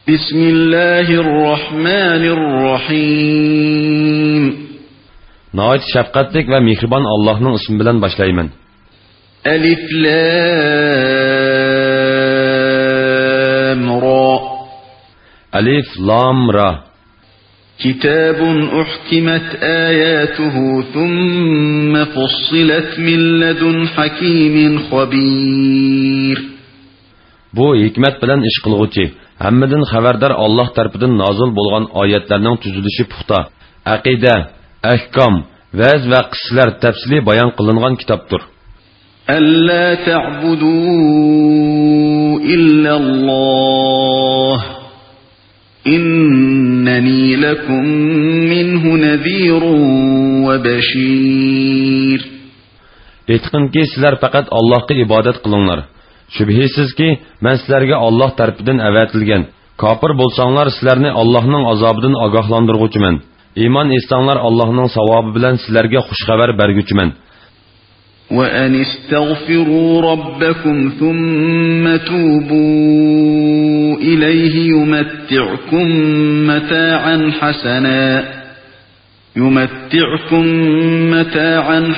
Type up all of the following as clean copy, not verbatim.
Bismillahirrahmanirrahim. Nəhayət şəfqətlik və mehriban Allah'ın ismi bilan başlayman. Alif Lam Ra. Alif Lam Ra. Kitabun uhkimat ayatuhu thumma fussilat min ladun hakimin khabir. Bu hikmet bilan ish qilguvchi, hammadan xabardor Alloh tarafidan nozil bo'lgan oyatlarning tuzilishi puxta, aqida, ahkom, vaz va qissalar tafsili bayon qilingan kitobdir. Alla ta'budu illa Allah. İnneni lekum minhu nezirun ve beşir. Aytqinki sizlar faqat Allohga ibodat qilinglar. Shubhisizki, men sizlarga Alloh tarafidan avatilgan. Kofir bo'lsanglar, sizlarni Allohning azobidan ogohlantirguchiman. Iymon etsanglar, Allohning savobi bilan sizlarga xush xabar berguchiman. Wa anistaghfiru rabbakum thumma tubu ilayhi yumatti'ukum mata'an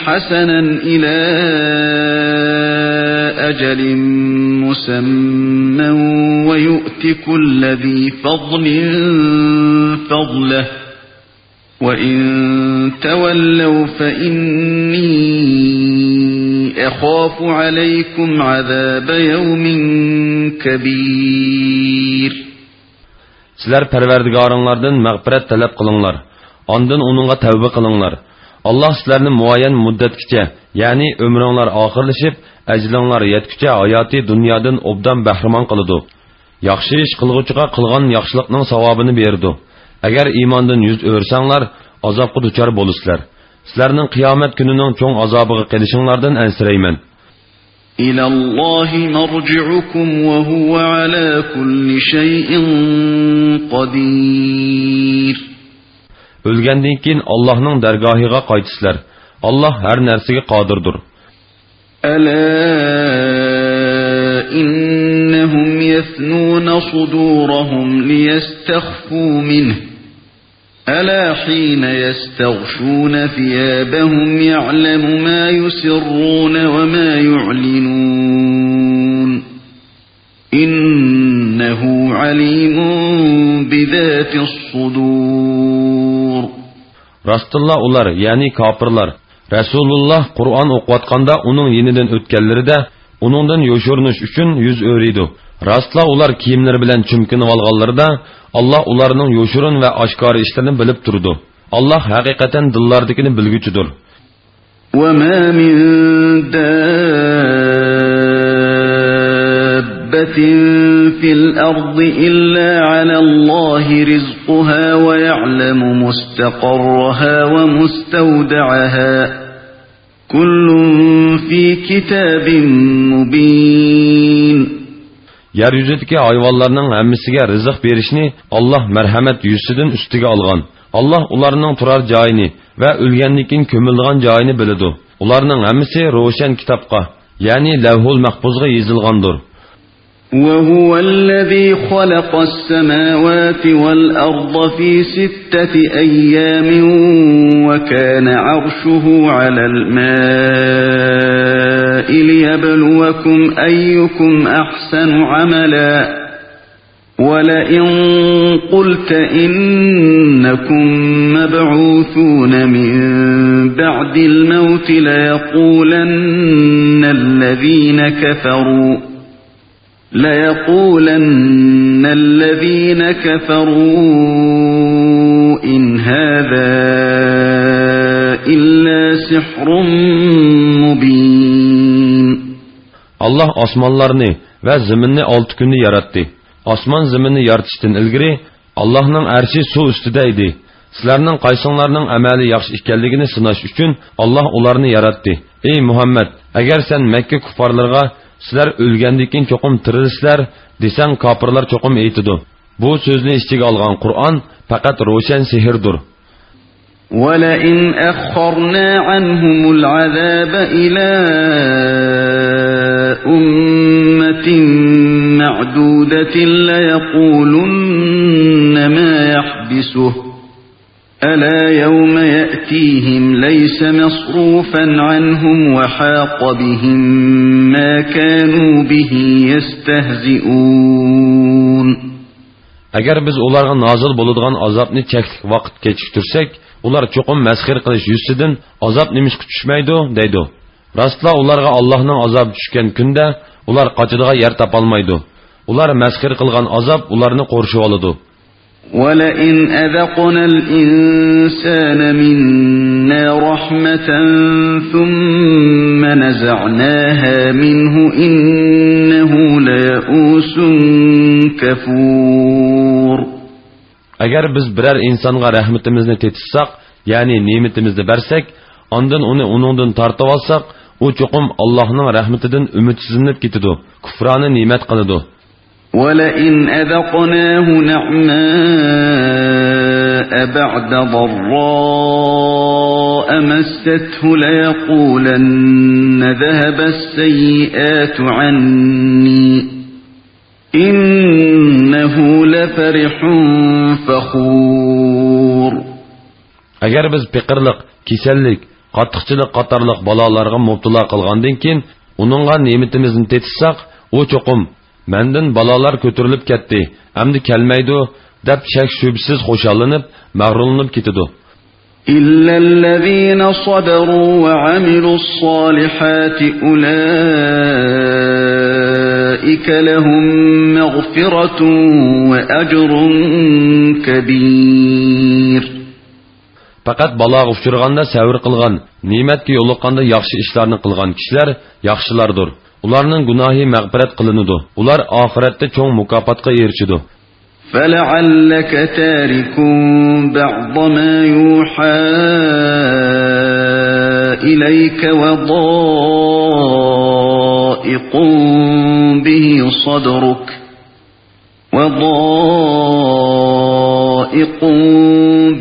hasanan ila ajalin musamman wa yu'ti kulli dhi fadlin fadlahu wa in tawallaw fa inni akhafu alaykum azab yawmin kabir. Sizlar Parvardigoringlardan mag'firat talab qilinglar. Ondan onunğa tavba qilinglar. Allah sizlarni muayyan muddatgacha, ya'ni umringlar oxirlashib, ajlinglar yetguncha hayoti dunyodan obdan bahramon qiladi. Yaxshi ish qilguvchiga qilgan yaxshilikning savobini berdi. Agar iymondan yuz o'rsanglar, azobga duchor bo'lasizlar. Sizlarning qiyomat kunining cho'ng azobiga qilishinglardan ansirayman. İlallahi marji'ukum ve huve ala kulli şeyin qadir. Ölgəndən keyin Allah'ın dərgahıga qaytısızlar. Allah hər nərsəyə qadirdir. Əla innahum yathnun sudurahum liyastakhfu minhu. Əla hina yastaghshun thiyabahum ya'lamu ma yusirrun və ma yu'linun. İnnehu alimun bizatis sudur. Rastıllah ular, yani kafirlar, Resulullah Kur'an okuvatqanda onun yenidən ötkənləri də, onundan yoşurnuş üçün yüz öyriydi. Rastla ular kiyimleri bilen çümkünüp alğanları da, Allah ularının yoşurun ve aşkarı işlerini bilip durdu. Allah hakikaten dillardakini bilgüçüdür. وَمَا مِنْ دَابَّةٍ فِي الْأَرْضِ إِلَّا عَلَى اللَّهِ رِزْقُهَا وَيَعْلَمُ مُسْتَقَرَّهَا وَمُسْتَوْدَعَهَا كُلٌّ فِي كِتَابٍ مُبِينٍ. Yeryüzüdeki hayvanlarının hemmisiga rızık verişini Allah merhamet yüzüdün üstüge algan. Allah ularının turar cayini ve ölgenlikin kömülgan cayini bilidu. Ularının hemmisi roşen kitapka, yani levhul mahfuzga yazılgandır. وَهُوَ الَّذِي خَلَقَ السَّمَاوَاتِ وَالْأَرْضَ فِي 6 أَيَّامٍ وَكَانَ عَرْشُهُ عَلَى الْمَاءِ لِيَبْلُوَكُمْ أَيُّكُمْ أَحْسَنُ عَمَلًا وَلَئِنْ قُلْتَ إِنَّكُمْ مَبْعُوثُونَ مِنْ بَعْدِ الْمَوْتِ لَيَقُولَنَّ الذين كفروا إن هذا إلا سحر مبين. Allah osmonlarni va zaminni 6 kunda yaratdi. Osmon zaminni yaratishdan ilgari Allohning arshi suv ustida edi. Sizlarning qaysinglarning amali yaxshi ekanligini sinash uchun Allah ularni yaratdi. Ey Muhammad, agar sen Makka kuffarlarga sizlar o'lgandan keyin cho'qim tirilsizlar desang, kofirlar cho'qim aytidi. Bu so'zni ichiga olgan Qur'on faqat ro'shan sehrdir. وَلَئِنْ أَخَّرْنَا عَنْهُمُ الْعَذَابَ إِلَى أُمَّةٍ معدودة ليقولن ما يحبسه ألا يوم يأتيهم ليس مصروفا عنهم وحاق بهم ما كانوا به يستهزئون. Agar biz ularga nozil bo'ladigan azobni cheklik vaqt kechiktirsak, ular cho'qim masxir qilish yuzidan azob nimishga tushmaydi deydi. Rostla ularga Allohning azobi tushgan kunda ular qochadigan yer topolmaydi. Ular masxir qilgan azob ularni qo'rshib oladi. وَلَئِنْ أَذَقْنَا الْإِنسَانَ مِنَّا رَحْمَةً ثُمَّ نَزَعْنَاهَا مِنْهُ إِنَّهُ لَيَئُوسٌ كَفُورٌ. Agar biz biror insonga rahmatimizni tetishsak, ya'ni ne'matimizni bersak, ondan uni uningdan tortib olsak, u cho'qim Allohning rahmatidan umidsizlanib ketadi, kufroni ne'mat qiladi. وَلَئِنْ أَذَقْنَاهُ نَعْمَاءَ بَعْدَ ضَرَّاءَ مَسَّتْهُ لَيَقُولَنَّ ذَهَبَ السَّيِّئَاتُ عَنِّي إِنَّهُ لَفَرِحٌ فَخُورٌ. Agar biz piqirliq, kasallik, qattiqchilik qatorliq balolarga mubtalo qilgandan keyin uningga ne'matimizni tetishsak, u cho'qim mendan balolar ko'tarilib ketdi, endi kelmaydi deb shak shubsiz xushallanib, mag'rurlanib ketadi. Illallazina sabaru va amilus solihati ulaika lahum maghfiratun va ajrun kabir. Faqat baloga uchirganda sabr qilgan, ne'matga yo'liqqanda yaxshi ishlarni qilgan kishilar yaxshilardir. Ularning gunohi mag'firat qilinadi. Ular oxiratda cho'ng mukofotga erishadi. فَلَعَلَّكَ تَارِكٌ بَعْضَ مَا يُوحَى إِلَيْكَ وَضَائِقٌ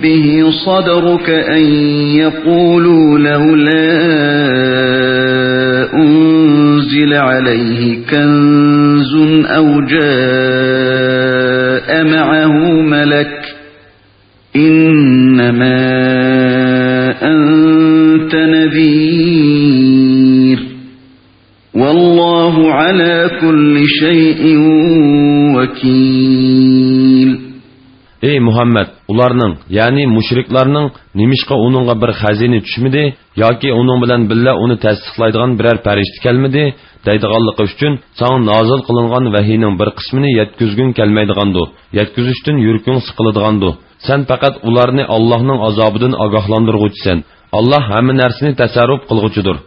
بِهِ صَدْرُكَ أَن يَقُولُوا لَوْلَا أُنزِلَ عَلَيْهِ كَنزٌ أَوْ جَاءَ مَعَهُ مَلَكٌ إِنَّمَا أَنْتَ نَذِيرٌ وَاللَّهُ عَلَى كُلِّ شَيْءٍ وَكِيلٌ. Ey Muhammed, ularning, ya'ni mushriklarning nimishqa uningga bir xazina tushmidi yoki uning bilan billa uni tasdiqlaydigan biror farishta kelmidi deydiganligi uchun sana nozil qilingan vahiyning bir qismini yetkizgun kelmaydigandu, yetkizishdan yurking siqiladigandu. Sen faqat ularni Allohning azobidan ogohlantiruvchisan. Alloh hamma narsani tasarruf qilguvchidir.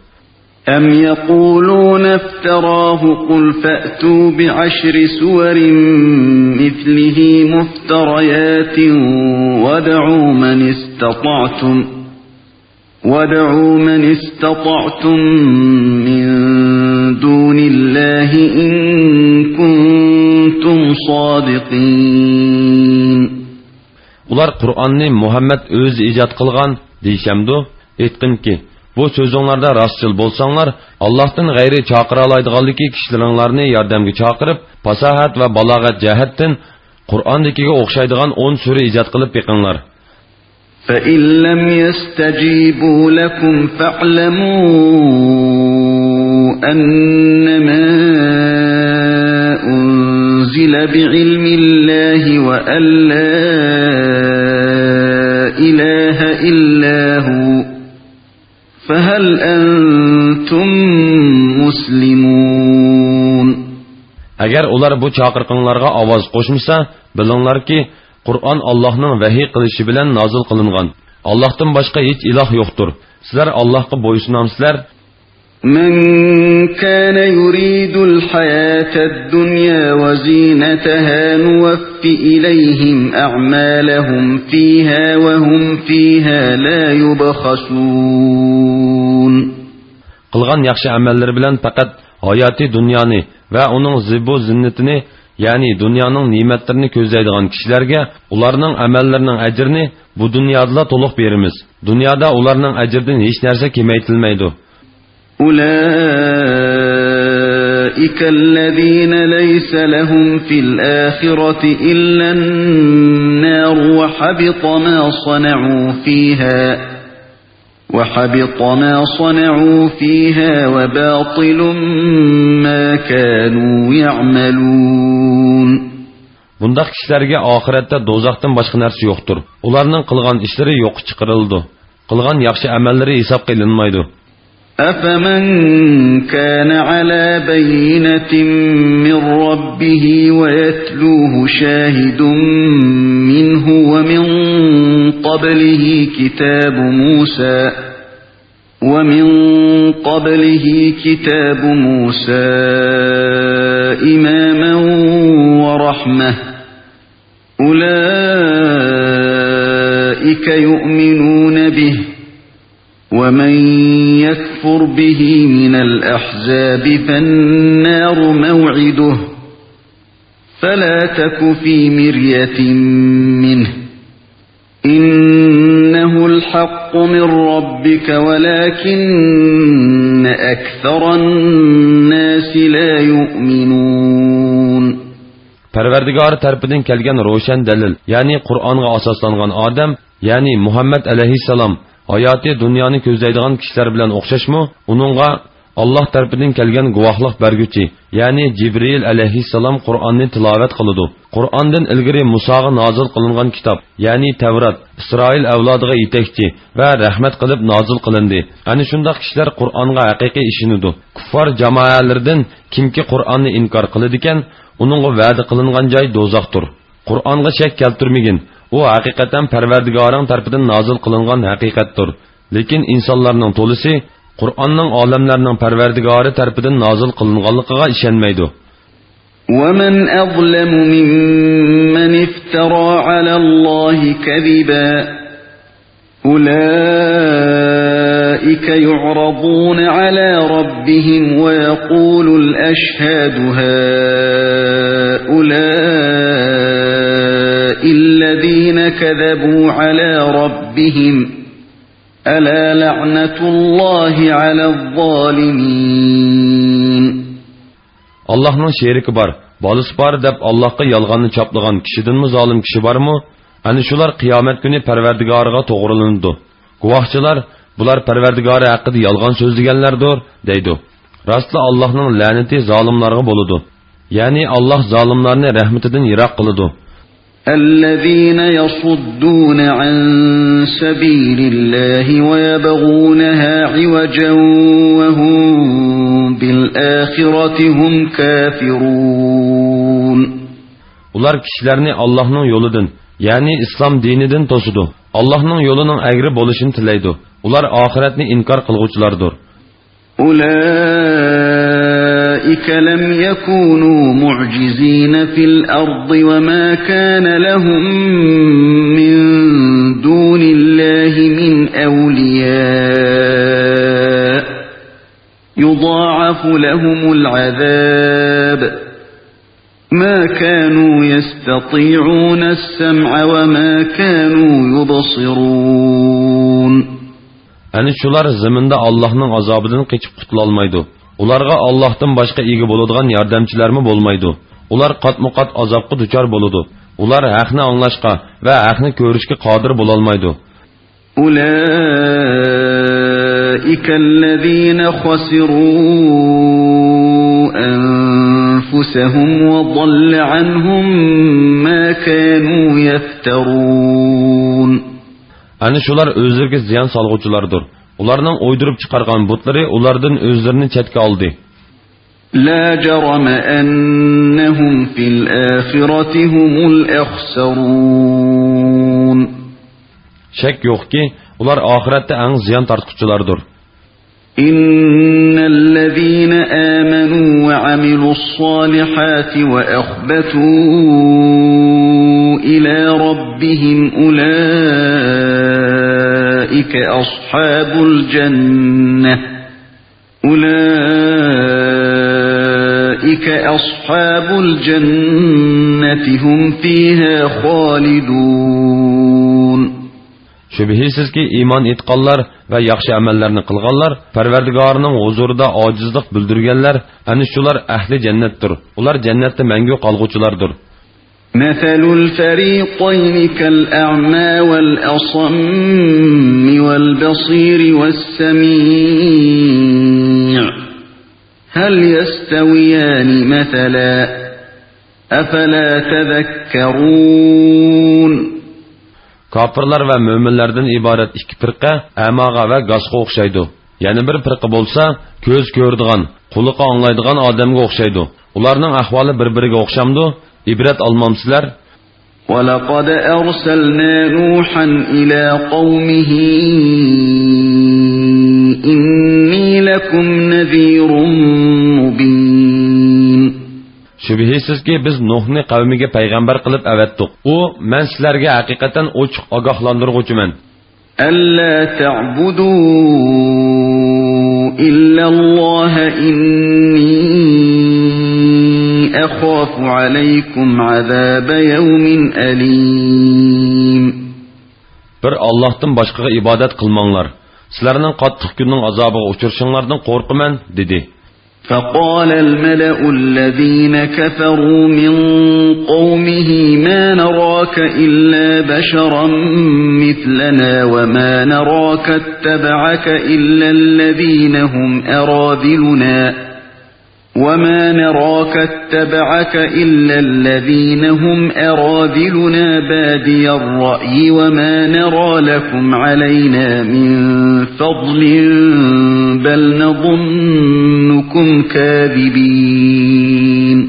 أَمْ يَقُولُونَ افْتَرَاهُ قُلْ فَأْتُوا بِعَشْرِ سُوَرٍ مِثْلِهِ مُفْتَرَيَاتٍ وَادْعُوا مَنِ اسْتَطَعْتُمْ مِنْ دُونِ اللَّهِ إِن كُنتُمْ صَادِقِينَ. Ular Qur'onni Muhammed o'zi ijod qilgan deyishamdu. Aytqinki, bu so'zinglarda rostchil bo'lsanglar, Allohdan g'ayri chaqira oladiganligi kishilaringlarni yordamga chaqirib, fasohat va balog'at jihatdan Qur'ondagiga o'xshaydigan 10 sura ijod qilib beqinglar. فَإِن لَّمْ يَسْتَجِيبُوا لَكُمْ فَاعْلَمُوا أَنَّمَا أُنزِلَ بِعِلْمِ اللَّهِ وَأَن لَّا إِلَٰهَ إِلَّا هُوَ فَهَلْ أَنْتُمْ مُسْلِمُونَ. Agar ular bu chaqirqinglarga ovoz qo'shmasa, bilinglarki, Qur'on Allohning vahiy qilishi bilan nozil qilingan. Allohdan boshqa hech iloh yo'qdir. Sizlar Allohga bo'ysunamsizlar. من كان يريد الحياة الدنيا وزينتها نوف إليهم أعمالهم فيها وهم فيها لا يبخسون. Qilgan yaxshi amallari bilan faqat hayoti dunyoni va uning zibu zinnatini, ya'ni dunyoning ne'matlarini ko'zlaydigan kishilarga ularning amallarining ajrini bu dunyoda to'liq beramiz. Dunyoda ularning ajridan hech narsa kamaytirilmaydi. أولئك أولئك الذين ليس لهم في الآخرة إلا النار وحبط ما صنعوا فيها وباطل ما كانوا يعملون. Bundaq kişilerge ahiretde dozaqdan başqa narsa yoxtur. Ularning qilgan ishlari yo'q chiqarildi. Qilgan yaxshi amallari hisob qilinmaydi. أفمن كان على بينة من ربه ويتلوه شاهد منه ومن قبله كتاب موسى إماما ورحمة أولئك يؤمنون به ومن يكفر به من الأحزاب فالنار موعده فلا تك في مرية منه إنه الحق من ربك ولكن أكثر الناس لا يؤمنون. Parvardigor tarafidan kelgan ro'shan dalil, ya'ni Qur'onga asoslangan odam, ya'ni Muhammad alayhissalom hayoti dunyoni ko'zlaydigan kishilar bilan o'xshashmi? Uningga Alloh tarafidan kelgan guvohlik berguchi, ya'ni Jibril alayhissalom Qur'onni tilovat qiladi. Qur'ondan ilgari Musoga nozil qilingan kitob, ya'ni Tavrat, Isroil avlodiga yetakchi va rahmat qilib nozil qilindi. Ana shunday kishilar Qur'onga haqiqiy ishonadi. Kuffar jamoalardan kimki Qur'onni inkor qiladi ekan, uningga va'da qilingan joy do'zaxdir. Qur'onga shak keltirmagin. U haqiqatan Parvardigoring tarafidan nozil qilingan haqiqatdir. Lekin insonlarning to'lisi Qur'onning olamlarning Parvardigori tarafidan nozil qilinganligiga ishonmaydi. وَمَنْ أَظْلَمُ مِمَّنِ افْتَرَى عَلَى اللَّهِ كَذِبًا أُولَئِكَ يُعْرَضُونَ عَلَى رَبِّهِمْ وَيَقُولُ الْأَشْهَادُ هَؤُلَاءِ الَّذِينَ كَذَبُوا عَلَى رَبِّهِمْ أَلَا لَعْنَةُ اللَّهِ عَلَى الظَّالِمِينَ. Allah'ның şeriki var, balысы var deb Allah'qa yalğanını çaplagan kişidenmi zalim kişi barmı? Ani şular kıyamet günü Perverdigariga toğrulundu. Guvahçılar, bular Perverdigari haqqida yalğan sözlegenlerdir, deydi. Rastla Allah'ның laneti zalimlarga boludu. Yani Allah zalimlarını rahmetinden yirak kılıdı. الذين يصدون عن سبيل الله ويبغونها عوجا وهم بالآخرة هم كافرون. Ular kişilerini Allah'ның yoludan, yani İslam dininden tosudu. Allah'ның yolunun egri bolışını tileydi. Ular ahiretni inkar kılgıçlardır. أولئك لم يكونوا معجزين في الأرض وما كان لهم من دون الله من أولياء يضاعف لهم العذاب ما كانوا يستطيعون السمع وما كانوا يبصرون. Ani şular ziminde Allah'ның azabından keçip qutulalmaydı. Ularga Allah'tan başka igi boladigan yardımcılarmı bolmaydı. Ular qatmuqat azabqa duchor boludu. Ular haqni anglashqa va haqni ko'rishga qodir bolalmaydi. Ulaikallazina khasiru anfusahum wa dhalla anhum ma kanu yaftarun. Ani şular özleriga ziyon solg'uvchilardir. Ularning o'ydirib chiqargan butları ulardan o'zlarini chetga oldi. La jarama annahum fil akhirati humul akhsarun. Shak yo'qki, ular oxiratda eng ziyon tortquchilardir. Innallazina amanu wa amilus solihati wa akhbatu ila rabbihim أولئك أصحاب الجنة هم فيها خالدون. Shubhisizki iymon etganlar va yaxshi amallarni qilganlar, Parvardigorining huzurida ojizlik bildirganlar, ana shular ahli jannatdir. Ular jannatda mangu qolguvchilardir. مثل الفريقين كالأعمى والأصم والبصير والسميع هل يستويان مثلا أفلا تذكرون Kafirlar va mo'minlardan iborat ikki firqa amaga va g'ashga o'xshaydi. Yana bir firqa bo'lsa, ko'z ko'radigan, quliqi anglaydigan odamga o'xshaydi. Ularning ahvoli bir-biriga o'xshamdi. İbret almamsizlar. وَلَقَدْ أَرْسَلْنَا نُوحًا إِلَى قَوْمِهِ إِنِّي لَكُمْ نَذِيرٌ مُبِينٌ Şübhisizki biz Nuhni qavmiga payg'ambar qilib avatdik. U men sizlarga haqiqatan ochiq ogohlantiruvchiman. أَلَّا تَعْبُدُوا إِلَّا اللَّهَ إِنِّي أخاف عليكم عذاب يوم أليم. Bir Allah'tan başqa ibadet kılmanlar. Sizlerinin qattiq günün azabıga uçurşunlardan qorqıman dedi. فقال الملأ الذين كفروا من قومه ما نراك إلا بشرا مثلنا وما نراك اتبعك إلا الذين هم أراذلنا وما نراك اتبعك إلا الذين هم أراذلنا بادي الرأي وما نرى لكم علينا من فضل بل نظنكم كاذبين.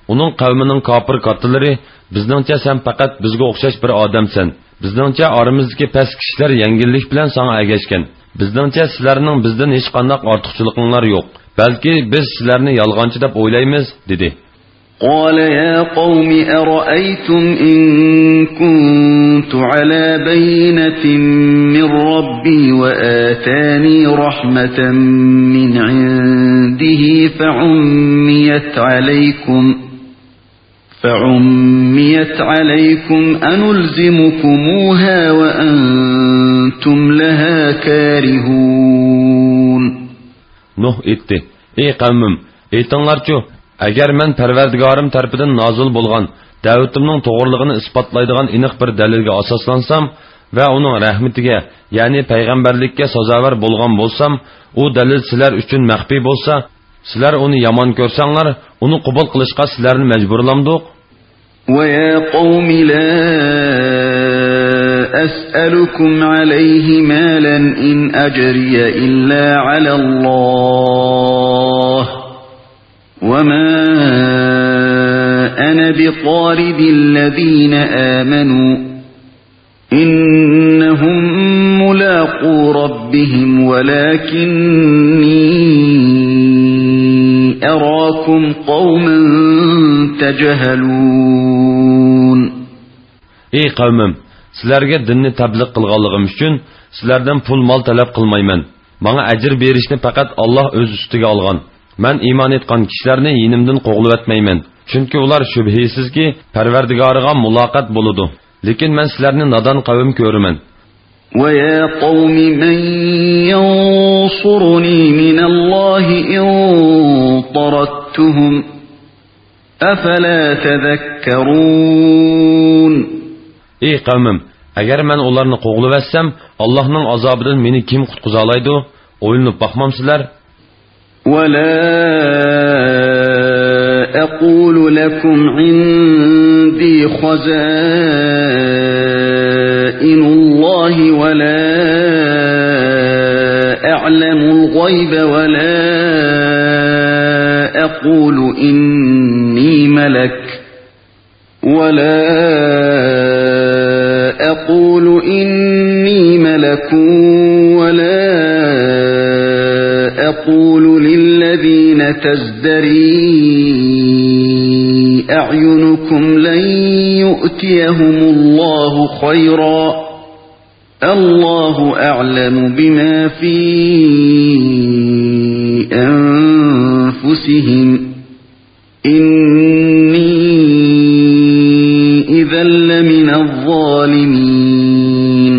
Onun qavminin kafir katılları bizningcha sen faqat bizga o'xshash bir odamsan. Bizningcha oramizdagi past kishilar yengillik bilan sana ergashgan. Bizningcha sizlarning bizdan hech qanday ortiqchiligingiz yo'q. Balki biz sizlarni yolg'onchi deb o'ylaymiz dedi. قال يا قوم أرأيتم إن كنت على بينة من ربي وآتاني رحمة من عنده فعميت عليكم أنلزمكموها وأنتم لها كارهون. Nuh etti. Ey qavmim, aytinglarchu, agar men Parvardigorim tarafidan nozil bo'lgan da'vatimning to'g'riligini isbotlaydigan aniq bir dalilga asoslansam va uning rahmatiga, ya'ni payg'ambarlikka sazovor bo'lgan bo'lsam, u dalil sizlar uchun maxfiy bo'lsa, sizlar uni yomon ko'rsanglar, uni qabul qilishga sizlarni majburlamdik. Va ya qawmi la أسألكم عليه مالا إن أجري إلا على الله وما أنا بطارد الذين آمنوا إنهم ملاقو ربهم ولكني أراكم قوما تجهلون. Ey qavmim, sizlarga dinni tabliq qilganligim uchun sizlardan pul mol talab qilmayman. Menga ajr berishni faqat Alloh o'z ustiga olgan. Men iymon etgan kishilarni yinimdan qo'g'lib etmayman. Chunki ular shubhisizki Parvardigoriga muloqot bo'ladi. Lekin men sizlarni nodon qavm ko'raman. Va ya qawmi man yansuruni minallohi in tarattuhum afala tadhakkarun. Ey qavmim, agar men ularni qo'g'lib etsam, Allohning azobidan meni kim qutqiza oladi? O'ylanib boqmamsizlar? Va la aqulu lakum indi khaza'inullohi va la a'lamul g'ayba va la aqulu inni malak va la أقول إني ملك ولا أقول للذين تزدري أعينكم لن يؤتيهم الله خيرا الله أعلم بما في أنفسهم إني إذا لمن الظالمين.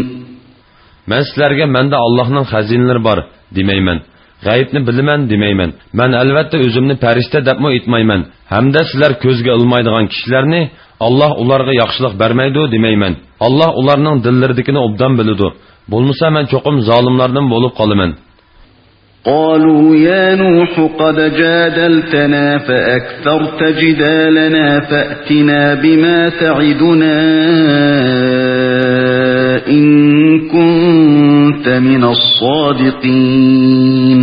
Men sizlarga menda Allohning xazinalari bor demayman. G'aybni bilaman demayman. Men albatta o'zimni farishta debmi aytmayman. Hamda sizlar ko'zga ilmaydigan kishilarni Alloh ularga yaxshilik bermaydi demayman. Alloh ularning dillaridagini obdan biladi. Bo'lmasa men cho'qim zolimlardan bo'lib qolaman. قالوا يا نوح قد جادلتنا فأكثرت جدالنا فأتنا بما تعدنا إن كنت من الصادقين.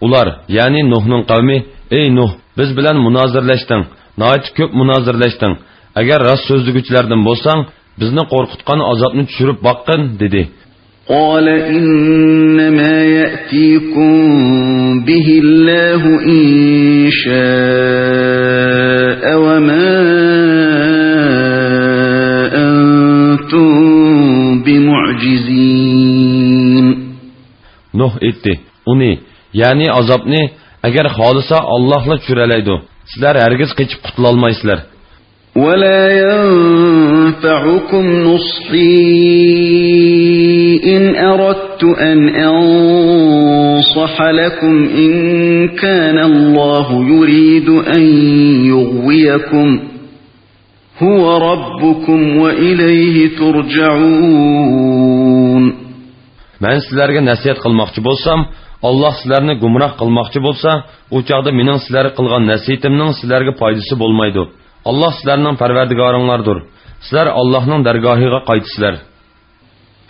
Ular, yani Nuh'nun kavmi, ey Nuh, biz bilen münazirleştin, nayet köp münazirleştin. Eğer rast sözlügüçlerden bolsan, bizni korkutkan azapını düşürüp bakın, dedi. قال إنما يأتيكم به الله إن شاء وما أنتم بمعجزين. Nuh etti. Uni, yani azapni eğer halisa Allah'la çüreleydi. Sizler herkes geçip kutulalmaysızlar. ولا ينفعكم نصحي إن أردت أن أنصح لكم إن كان الله يريد أن يغويكم هو ربكم وإليه ترجعون. Ben sizlerge nasihat kılmakçı bolsam, Allah sizlerini gumrah kılmakçı bolsa, o çağda mening sizlere kılgan nasihatimning sizlerge faydası bolmaydı. Allah sizlerinin perverdigarınlardır. Sizler Allah'ın dergahıga qaytısılar.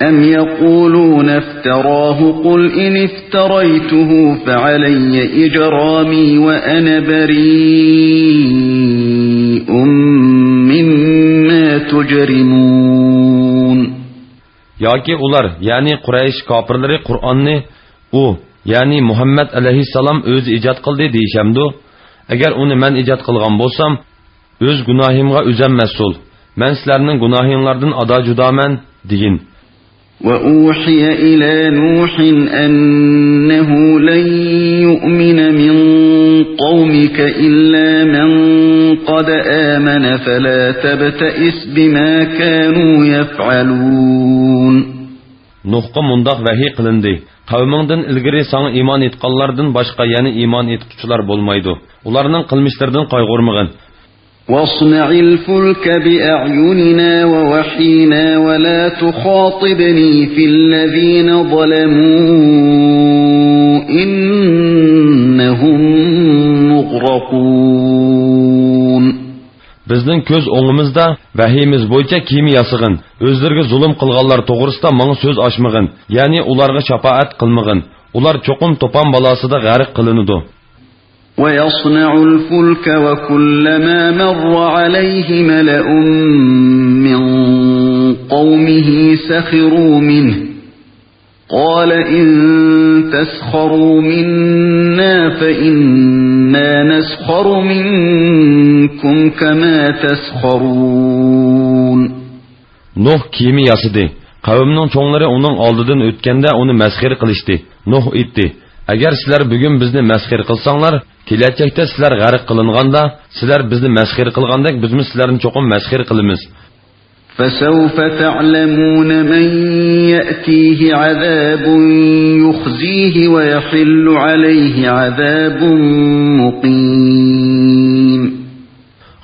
أم يقولون افتراه قل إن افتريته فعلي إجرامي وأنا بريء مما تجرمون. Yaki ular, yani Quraysh kafirleri Kur'an'ni o, yani Muhammed aleyhisselam özü icat kıldı deyişemdi. Eğer onu men icat kılgan bolsam, öz günahimga özem mesul. Men sizlerinin günahınlardan ada judamen digin. وَأُوحِيَ إِلَى نُوحٍ أَنَّهُ لَن يُؤْمِنَ مِنْ قَوْمِكَ إِلَّا مَنْ قَدْ آمَنَ فَلَا تَبْتَئِسْ بِمَا كَانُوا يَفْعَلُونَ. Nuhqa mundaq vahiy qilindi. Qavmingdan ilgari sana iman etqanlardan boshqa yana iman etquchilar bo'lmaydi. Ularning qilmishlaridan qayg'urmag'in. واصنع الفلك بأعيننا ووحينا ولا تخاطبني في الذين ظلموا إنهم مغرقون. Bizning ko'z o'ngimizda vahiyimiz bo'yicha kiyim yasag'in. O'zlariga zulm qilganlar to'g'risida menga so'z ochmag'in. Ya'ni ularga shafaat qilmag'in. Ular cho'qim to'pon balasida g'arq qilinadi. ويصنع الفلك وكلما مر عليه ملأ من قومه سخروا منه قال إن تسخروا منا فإنا نسخر منكم كما تسخرون. Nuh kiyimi yasidi. Qavmning cho'nglari uning oldidan o'tganda uni masxir qilishdi. Nuh aytdi: Agar sizlar bugun bizni masxir qilsanglar, kelajakda sizlar g'arq qilinganda, sizlar bizni masxir qilgandek biz sizlarni cho'qim masxir qilamiz. فسوف تعلمون من يأتيه عذاب يخزيه ويحل عليه عذاب مقيم.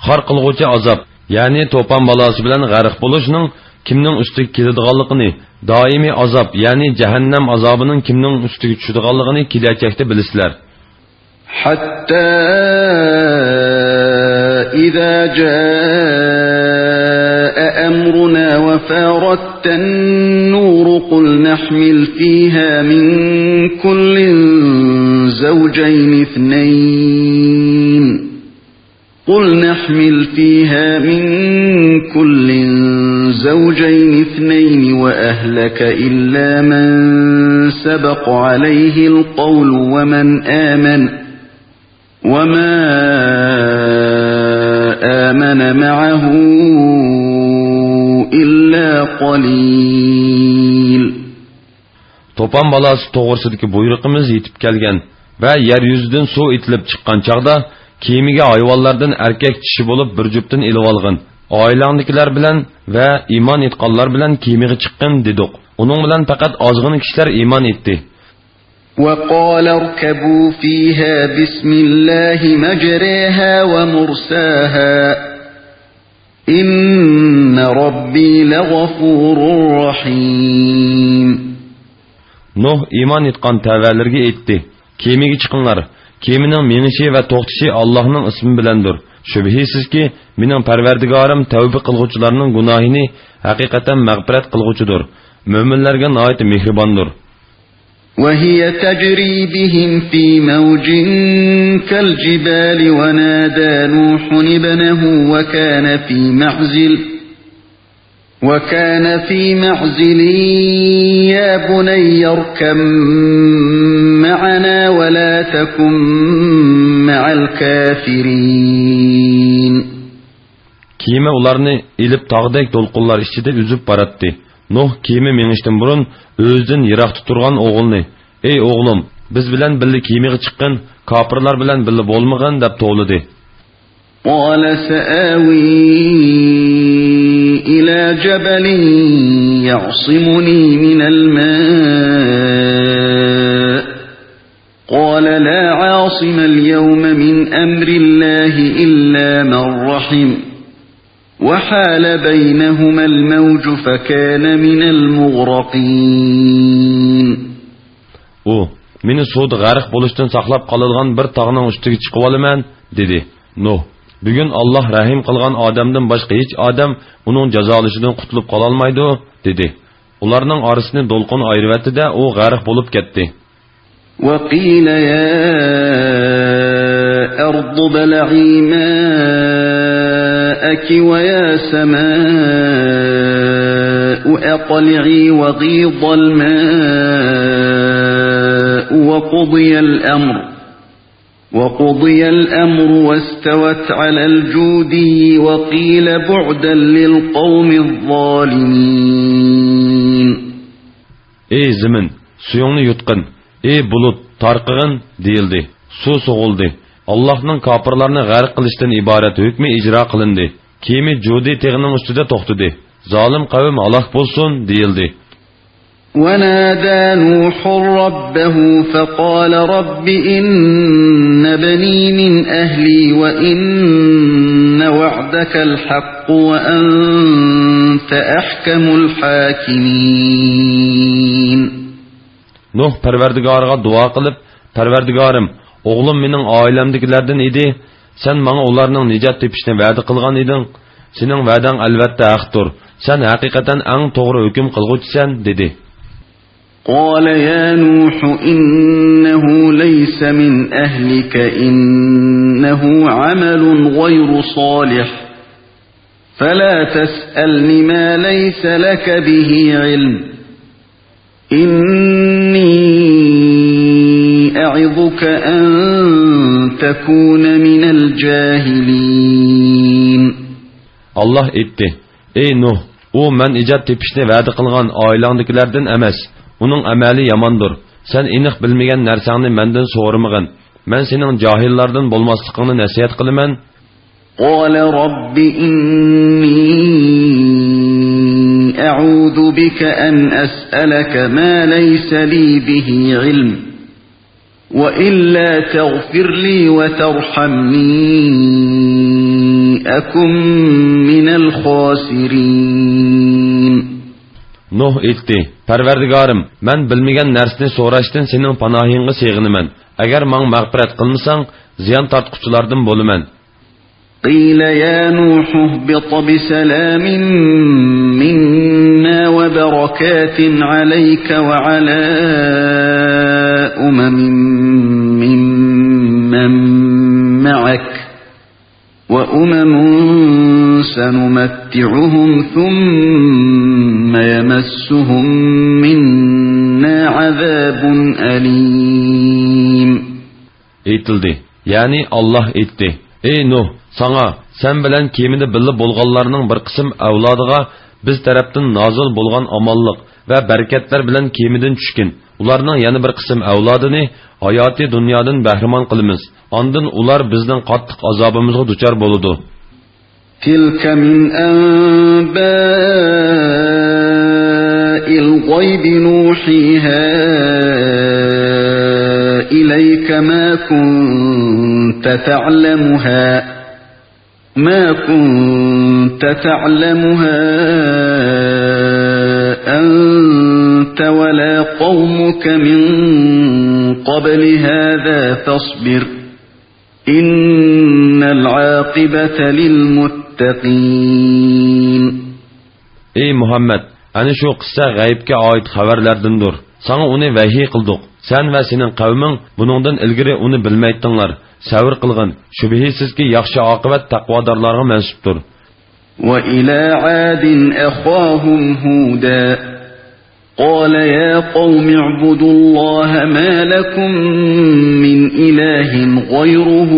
Xar qilg'uvchi azab, ya'ni to'pon balasi bilan g'arq bo'lishning kimning ustiga keladiganligini, doimiy azab, ya'ni jahannam azobining kimning ustiga tushadiganligini kelajakda bilasizlar. حتى إذا جاء أمرنا وفارت النور قل نحمل فيها من كل زوجين اثنين وأهلك إلا من سبق عليه القول وما آمن معه إلا قليل. To'pon balasi to'g'risidagi buyruqimiz yetib kelgan va yer yuzidan suv itilib chiqqan chaqda kiyimiga hayvonlardan erkak kishi bo'lib bir juftdan ilib olg'in. Oilangdagilar bilan va iymon etganlar bilan kiyimiga chiqqin dedik. Onun bilan faqat ozg'in kishilar iymon etdi. وقال اركبوا فيها بسم الله مجريها ومرساها إن ربي لغفور رحيم. Nuh iymon etgan tavalarga aytdi: Kemiga chiqinglar. Kemining menishi va to'xtishi Allohning ismi bilandir. Shubhisizki, mening Parvardigorim tavba qilguvchilarning gunohini haqiqatan mag'firat qilguvchidir. Mo'minlarga nihoyat mehribondir. وهي تجري بهم في موج كالجبال ونادى نوح ابنه وكان في معزل يا بني اركب معنا ولا تكن مع الكافرين. Kema ularni ilib tog'dek to'lqinlar ichida uzib boratdi. Nuh kema menishdan burun o'zidan yiroqda turgan o'g'ilni: "Ey o'g'lim, biz bilan birga kemaga chiqqin, kofirlar bilan birga bo'lmagan" deb to'lidi. قال سآوي إلى جبل يعصمني من الماء قال لا عاصم اليوم من أمر الله إلا من رحم وحال بينهما الموج فكان من المغرقين. U meni suvda g'arq bo'lishdan saqlab qoladigan bir tog'ning ustiga chiqib olaman dedi. Nuh: Bugun Alloh rahim qilgan odamdan boshqa hech odam uning jazolashidan qutulib qola olmaydi dedi. Ularning orasini to'lqin ayirvatida u g'arq bo'lib ketdi. وقيل يا أرض بلعي ماءك ويا سماء أقلعي وغيض الماء وقضي الأمر واستوت على الجودي وقيل بعدا للقوم الظالمين. Ey zemin, suyungni yutqin. Ey bulut, tarqig'in deyildi. Suv so'g'ildi. Allohning kofirlarni g'arq qilishdan iborat hukmi ijro qilindi. Kemi Judi teg'ining ustida to'xtadi. Zolim qavm halok bo'lsin deyildi. ونادى نوح ربه فقال رب إن بني من أهلي وإن وعدك الحق وأنت أحكم الحاكمين. Nuh Parvardigorga duo qilib, Parvardigorim, o'g'lim mening oilamdagilardan edi. Sen menga ularning nijot tepishni va'da qilgan eding. Sening va'dang albatta haqdir. Sen haqiqatan eng to'g'ri hukm qilguvchisan dedi. قال يا نوح إنه ليس من أهلك إنه عمل غير صالح فلا تسألني ما ليس لك به علم إني أعظك أن تكون من الجاهلين. Allah etti: Ey Nuh, u men ijod tepishni va'da qilgan oilandagilardan emas. Uning amali yamondir. Sen aniq bilmagan narsangni mendan so'ramagin. Men sening johillardan bo'lmasligingni nasihat qilaman. قال رب إني أعوذ بك أن أسألك ما ليس لي به علم وإلا تغفر لي وترحمني أكن من الخاسرين. Nuh aytdi: Parvardigorim, men bilmagan narsani so'rashdan sening panohingga sig'inaman. Agar menga mag'firat qilmasang, ziyon tortquchilardan bo'laman. قيل يا نوح اهبط بسلام منا وبركات عليك وعلى ممن معك وأمم سنمتعهم ثم يمسهم منا عذاب أليم. Aytildi. Yani Allah aytdi: Ey Nuh, sana sen bilan kemida birga bo'lganlarning bir qism avlodiga biz tarafdan nozil bo'lgan omonlik va barakatlar bilan kemidan tushkin. Ularning yana bir qism avlodini hayoti dunyodan bahramon qilamiz. Ondan ular bizning qattiq azobimizga duchor bo'ladi. تلك من أنباء الغيب الغيب نوحيها إليك ما كنت تعلمها أنت ولا قومك من قبل هذا فاصبر إن العاقبة للمتقين. Ey Muhammed, ana shu qissa g'aybga oid xabarlardandir. Sana uni vahiy qildik. Sen va sening qavming buningdan ilgari uni bilmaydinglar. Sabr qilgin. Shubhisizki yaxshi oqibat taqvodorlarga mansubdir. Wa ila adin akhahum huda قال يا قوم اعبدوا الله ما لكم من إله غيره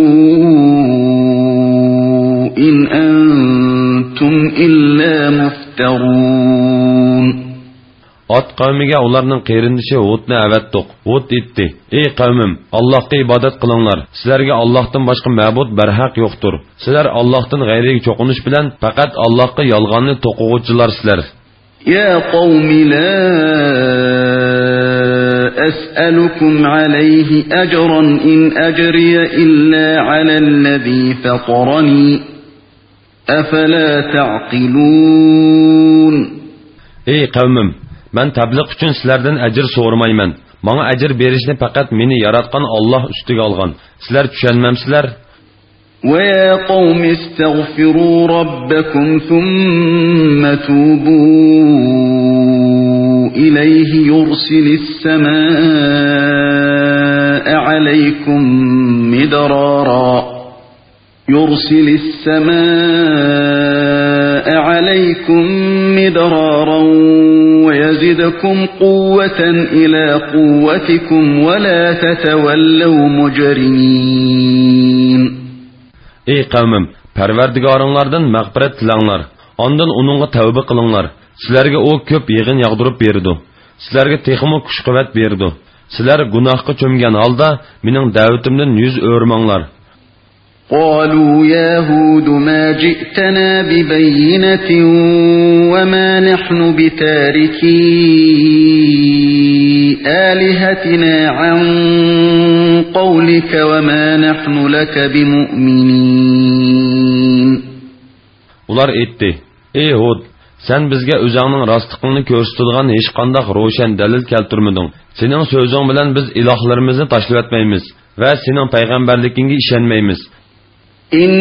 إن أنتم إلا مفترون. Ot qavmiga ularning qeyrindishi Hudni avatdiq. Hud aytdi: "Ey qavmim, Allohga ibodat qilinglar. Sizlarga Allohdan boshqa ma'bud barhaq yo'qdir. Sizlar Allohdan g'ayriga cho'qinish bilan faqat Allohga yolg'onni to'quvchilarsizlar." يا قوم لا أسألكم عليه أجرا إن أجري إلا على الذي فطرني أفلا تعقلون. Ey qavmim, men tabliq uchun sizlardan ajr so'ramayman. Menga ajr berishni faqat meni yaratgan Alloh ustiga olgan. Sizlar tushunmamsizlar? وَيَا قَوْمِ اسْتَغْفِرُوا رَبَّكُمْ ثُمَّ تُوبُوا إِلَيْهِ يُرْسِلِ السَّمَاءَ عَلَيْكُمْ مِدْرَارًا وَيَزِدْكُمْ قُوَّةً إِلَى قُوَّتِكُمْ وَلَا تَتَوَلَّوْا مُجْرِمِينَ. Ey qavmim, Parvardigoringlardan mag'firat tilanglar. Ondan uningga tavba qilinglar. Sizlarga u ko'p yig'in yog'dirib berdi. Sizlarga texmo kuch-quvvat berdi. Sizlar gunohga cho'mgan holda mening da'vatimdan yuz o'rmanglar. قالوا يا هود ما جئتنا ببينة وما نحن بتاركي آلهتنا عن قولك وما نحن لك بمؤمنين. Ular aytdi: "Ey Hud, sen bizga o'zingning rostligingni ko'rsatadigan hech qanday ro'shan dalil keltirmading. Sening so'zing bilan biz ilohlarimizni tashlab etmaymiz va sening payg'ambarligingga ishonmaymiz. إن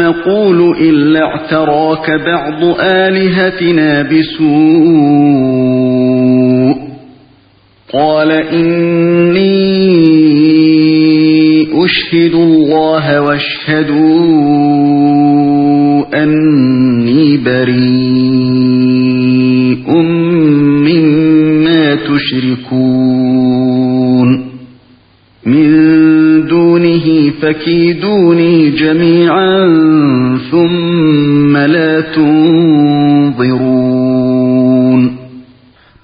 نقول إلا اعتراك بعض آلهتنا بسوء قال إني أشهد الله واشهدوا أني بريء مما تشركون من دونه فكيدوني جميعا ثم لا تنظرون.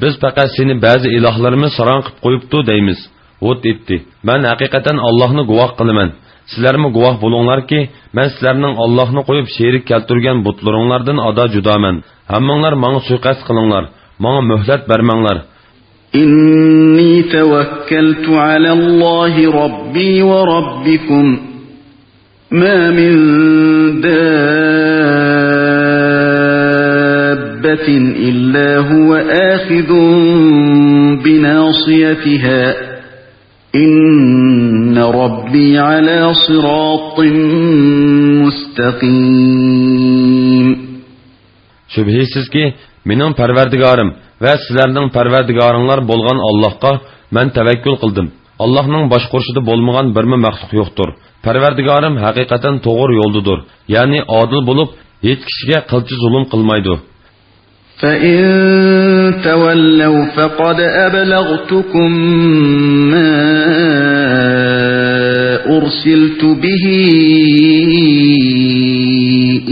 Biz faqat seni ba'zi ilohlarimiz saron qilib qo'yibdi deymiz. Hud aytdi: "Men haqiqatan Allohni guvoh qilaman. Sizlarmi guvoh bo'linglarki, men sizlarning Allohni qo'yib sherik keltirgan butlaringlardan ado judoman. Hammanglar menga suiqasd qilinglar, menga muhlat bermanglar. إني توكلت على الله ربي وربكم ما من دابة إلا هو آخذ بناصيتها إن ربي على صراط مستقيم. Şübhisiz ki, mening Parvardigorim va sizlarning Parvardigoringlar bo'lgan Allohga men tavakkul qildim. Allohning boshqurishida bo'lmagan birma maxluq yo'qdir. Parvardigorim haqiqatan to'g'ri yo'ldadir. Ya'ni odil bo'lib, hech kishiga qilchi zulm qilmaydi. فَإِن تَوَلَّوْا فَقَدْ أَبْلَغْتُكُم مَّا أُرْسِلْتُ بِهِ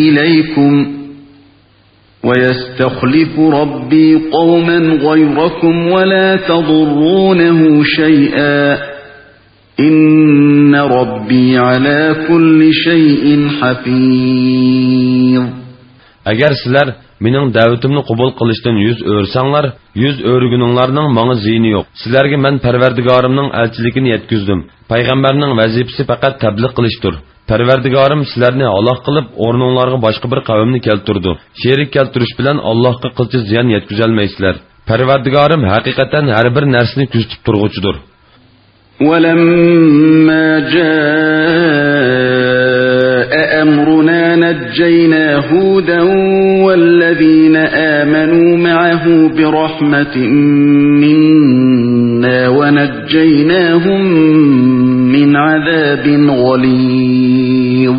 إِلَيْكُمْ وَيَسْتَخْلِفُ رَبِّي قَوْمًا غَيْرَكُمْ وَلَا تَضُرُّونَهُ شَيْئًا إِنَّ رَبِّي عَلَى كُلِّ شَيْءٍ حَفِيظٌ. Agar sizlar mening da'vatimni qabul qilishdan yuz o'rsanglar, yuz o'rguninglarning menga ziyni yo'q. Sizlarga men Parvardigorimning elchiligini yetkazdim. Payg'ambarning vazifasi faqat tabliq qilishdir. Parvardigorim sizlarni Alloh qilib, o'rninglarga boshqa bir qavmni keltirdi. Sherik keltirish bilan Allohga qilchi ziyon yetkazolmaysizlar. Parvardigorim haqiqatan har bir narsani kuzatib turg'uchidir. وَلَمَّا جَاءَ أَمْرُنَا نَجَّيْنَا هُودًا وَالَّذِينَ آمَنُوا مَعَهُ بِرَحْمَةٍ مِنَّا وَنَجَّيْنَاهُمْ مِنْ عَذَابٍ غَلِيظٍ.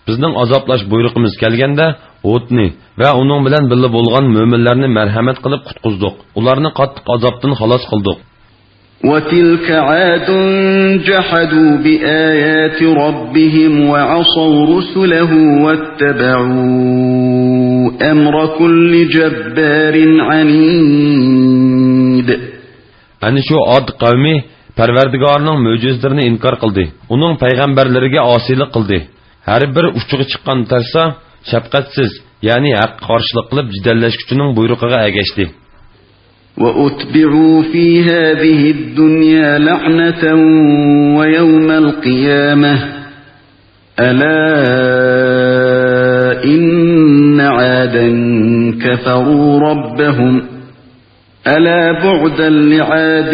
Bizning azoplash buyruqimiz kelganda Hudni va uning bilan birga bo'lgan mo'minlarni marhamat qilib qutqizdik. Ularni qattiq azobdan xalos qildik. وَتِلْكَ عَادٌ جَحَدُوا بِآيَاتِ رَبِّهِمْ وَعَصَوْا رُسُلَهُ وَاتَّبَعُوا أَمْرَ كُلِّ جَبَّارٍ عَنِيدٍ. Ani shu Ad qavmi Parvardigorning mo'jizalarini inkor qildi. Uning payg'ambarlariga osiylik qildi. Har bir uchiga chiqqan tarsa shafqatsiz, ya'ni haq qarshilik qilib jidallashguchining buyrug'iga ergashdi. وَأُتْبِعُوا فِي هَذِهِ الدُّنْيَا لَعْنَةً وَيَوْمَ الْقِيَامَةِ أَلَا إِنَّ عَادًا كَفَرُوا رَبَّهُمْ أَلَا بُعْدًا لِعَادٍ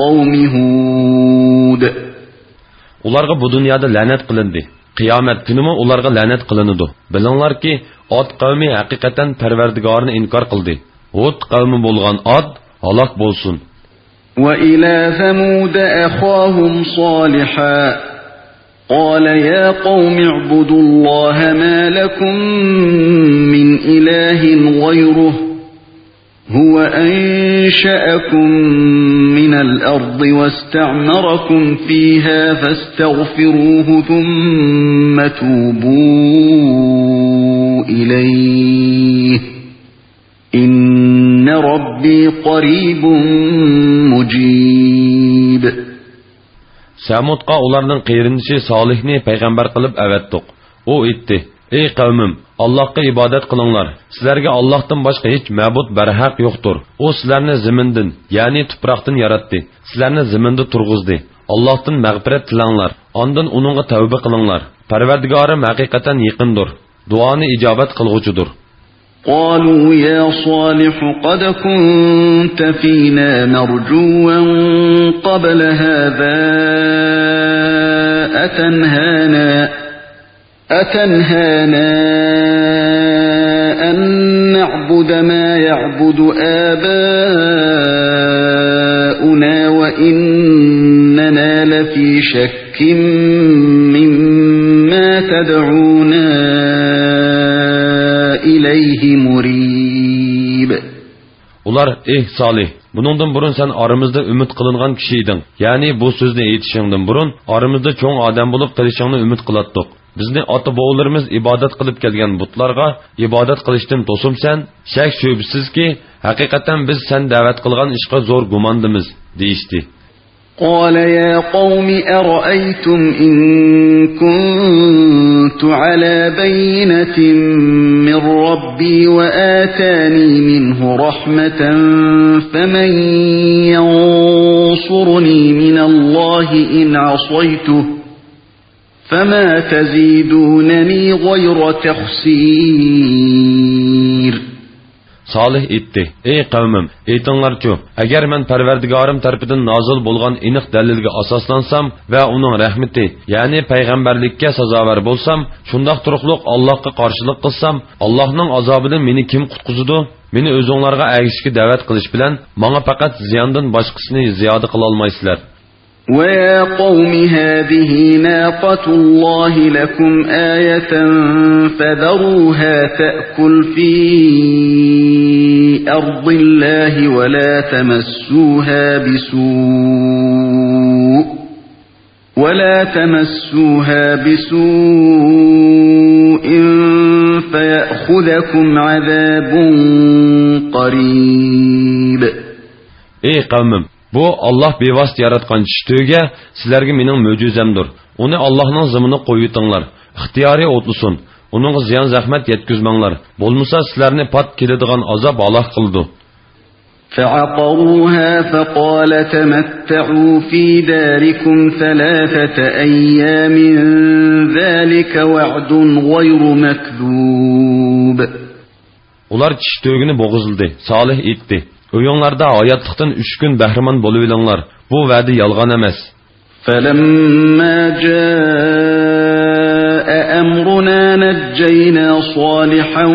قَوْمِ هُودٍ. Ularga bu dunyoda la'nat qilindi. Qiyomat kunimi ularga la'nat qilinadi. Bilinglarki, Ad qavmi haqiqatan Parvardigorini inkor qildi. Hud qavmi bo'lgan Ad halok bo'lsin. وَإِلَى ثَمُودَ أَخَاهُمْ صَالِحًا قَالَ يَا قَوْمِ اعْبُدُوا اللَّهَ مَا لَكُمْ مِنْ إِلَٰهٍ غَيْرُهُ هُوَ أَنشَأَكُم مِّنَ الْأَرْضِ وَاسْتَعْمَرَكُمْ فِيهَا فَاسْتَغْفِرُوهُ ثُمَّ تُوبُوا إِلَيْهِ إِنَّ رَبِّي قَرِيبٌ مُجِيبٌ. Samudqa ularning qeyrindishi Solihni payg'ambar qilib avatdiq. U aytdi: "Ey qavmim, Allohga ibodat qilinglar. Sizlarga Allohdan boshqa hech ma'bud barhaq yo'qdir. U sizlarni zamindan, ya'ni tuproqdan yaratdi. Sizlarni zaminda turg'izdi. Allohdan mag'firat tilanglar. Ondan uningga tavba qilinglar. Parvardigorim haqiqatan yaqindir. Duoni ijobat qilg'uchidir." قالوا يا صالح قد كنت فينا مرجوا قبل هذا أتنهانا أن نعبد ما يعبد آباؤنا وإننا لفي شك مما تدعونا إليه مريب. Ular: "Ey Salih, buningdan burun sen aramızda ümit kılıngan kişiydin. Yani bu sözünü aytishingdan burun aramızda çoğun adam bulup qilishingni ümit qilatdik. Bizni ota-bobolarimiz ibodat qilib kelgan butlarga ibodat qilishdan to'simsan, shak shubsizki, haqiqatan biz sen da'vat qilgan ishga zo'r gumondimiz" deyishdi. قال يا قوم أرأيتم إن كنت على بينة من ربي وآتاني منه رحمة فمن ينصرني من الله إن عصيته فما تزيدونني غير تخسير. Salih aytdi: "Ey qavmim, aytinglarchu, agar men Parvardigorim tarafidan nozil bo'lgan aniq dalilga asoslansam va uning rahmati, ya'ni payg'ambarlikka sazovar bo'lsam, shundoq turuqliq Allohga qarshilik qilsam, Allohning azobidan meni kim qutqizadi? Meni o'zinglarga ergishishga da'vat qilish bilan menga faqat ziyondan boshqasini ziyoda qila olmaysizlar." وَيَا قَوْمِ هَذِهِ نَاقَةُ اللَّهِ لَكُمْ آيَةً فَذَرُوهَا تَأْكُلْ فِي أَرْضِ اللَّهِ وَلَا تَمَسُّوهَا بِسُوءٍ فَيَأْخُذَكُمْ عَذَابٌ قَرِيبٌ. Ey qavmim, bu Allah bevosita yaratgan shtuga sizlarga mening mo'jizamdir. Uni Allohning zimini qo'yitinglar. İxtiyoriy o'tlusun. Onunğa ziyan zahmet yetkizmanglar. Bolmasa sizlarni pat keladigan azab Allah qildi. فعقروها فقال تمتعوا في داركم 3 أيام ذلك وعد غير مكذوب. Ular tish tögünü boğuzuldu. Salih etdi. Uyuңlarda hayatlıqdan 3 gün bəhrəman boluvinglar. Bu vədi yalğan emas. فلما جاء أمرنا نجينا صالحا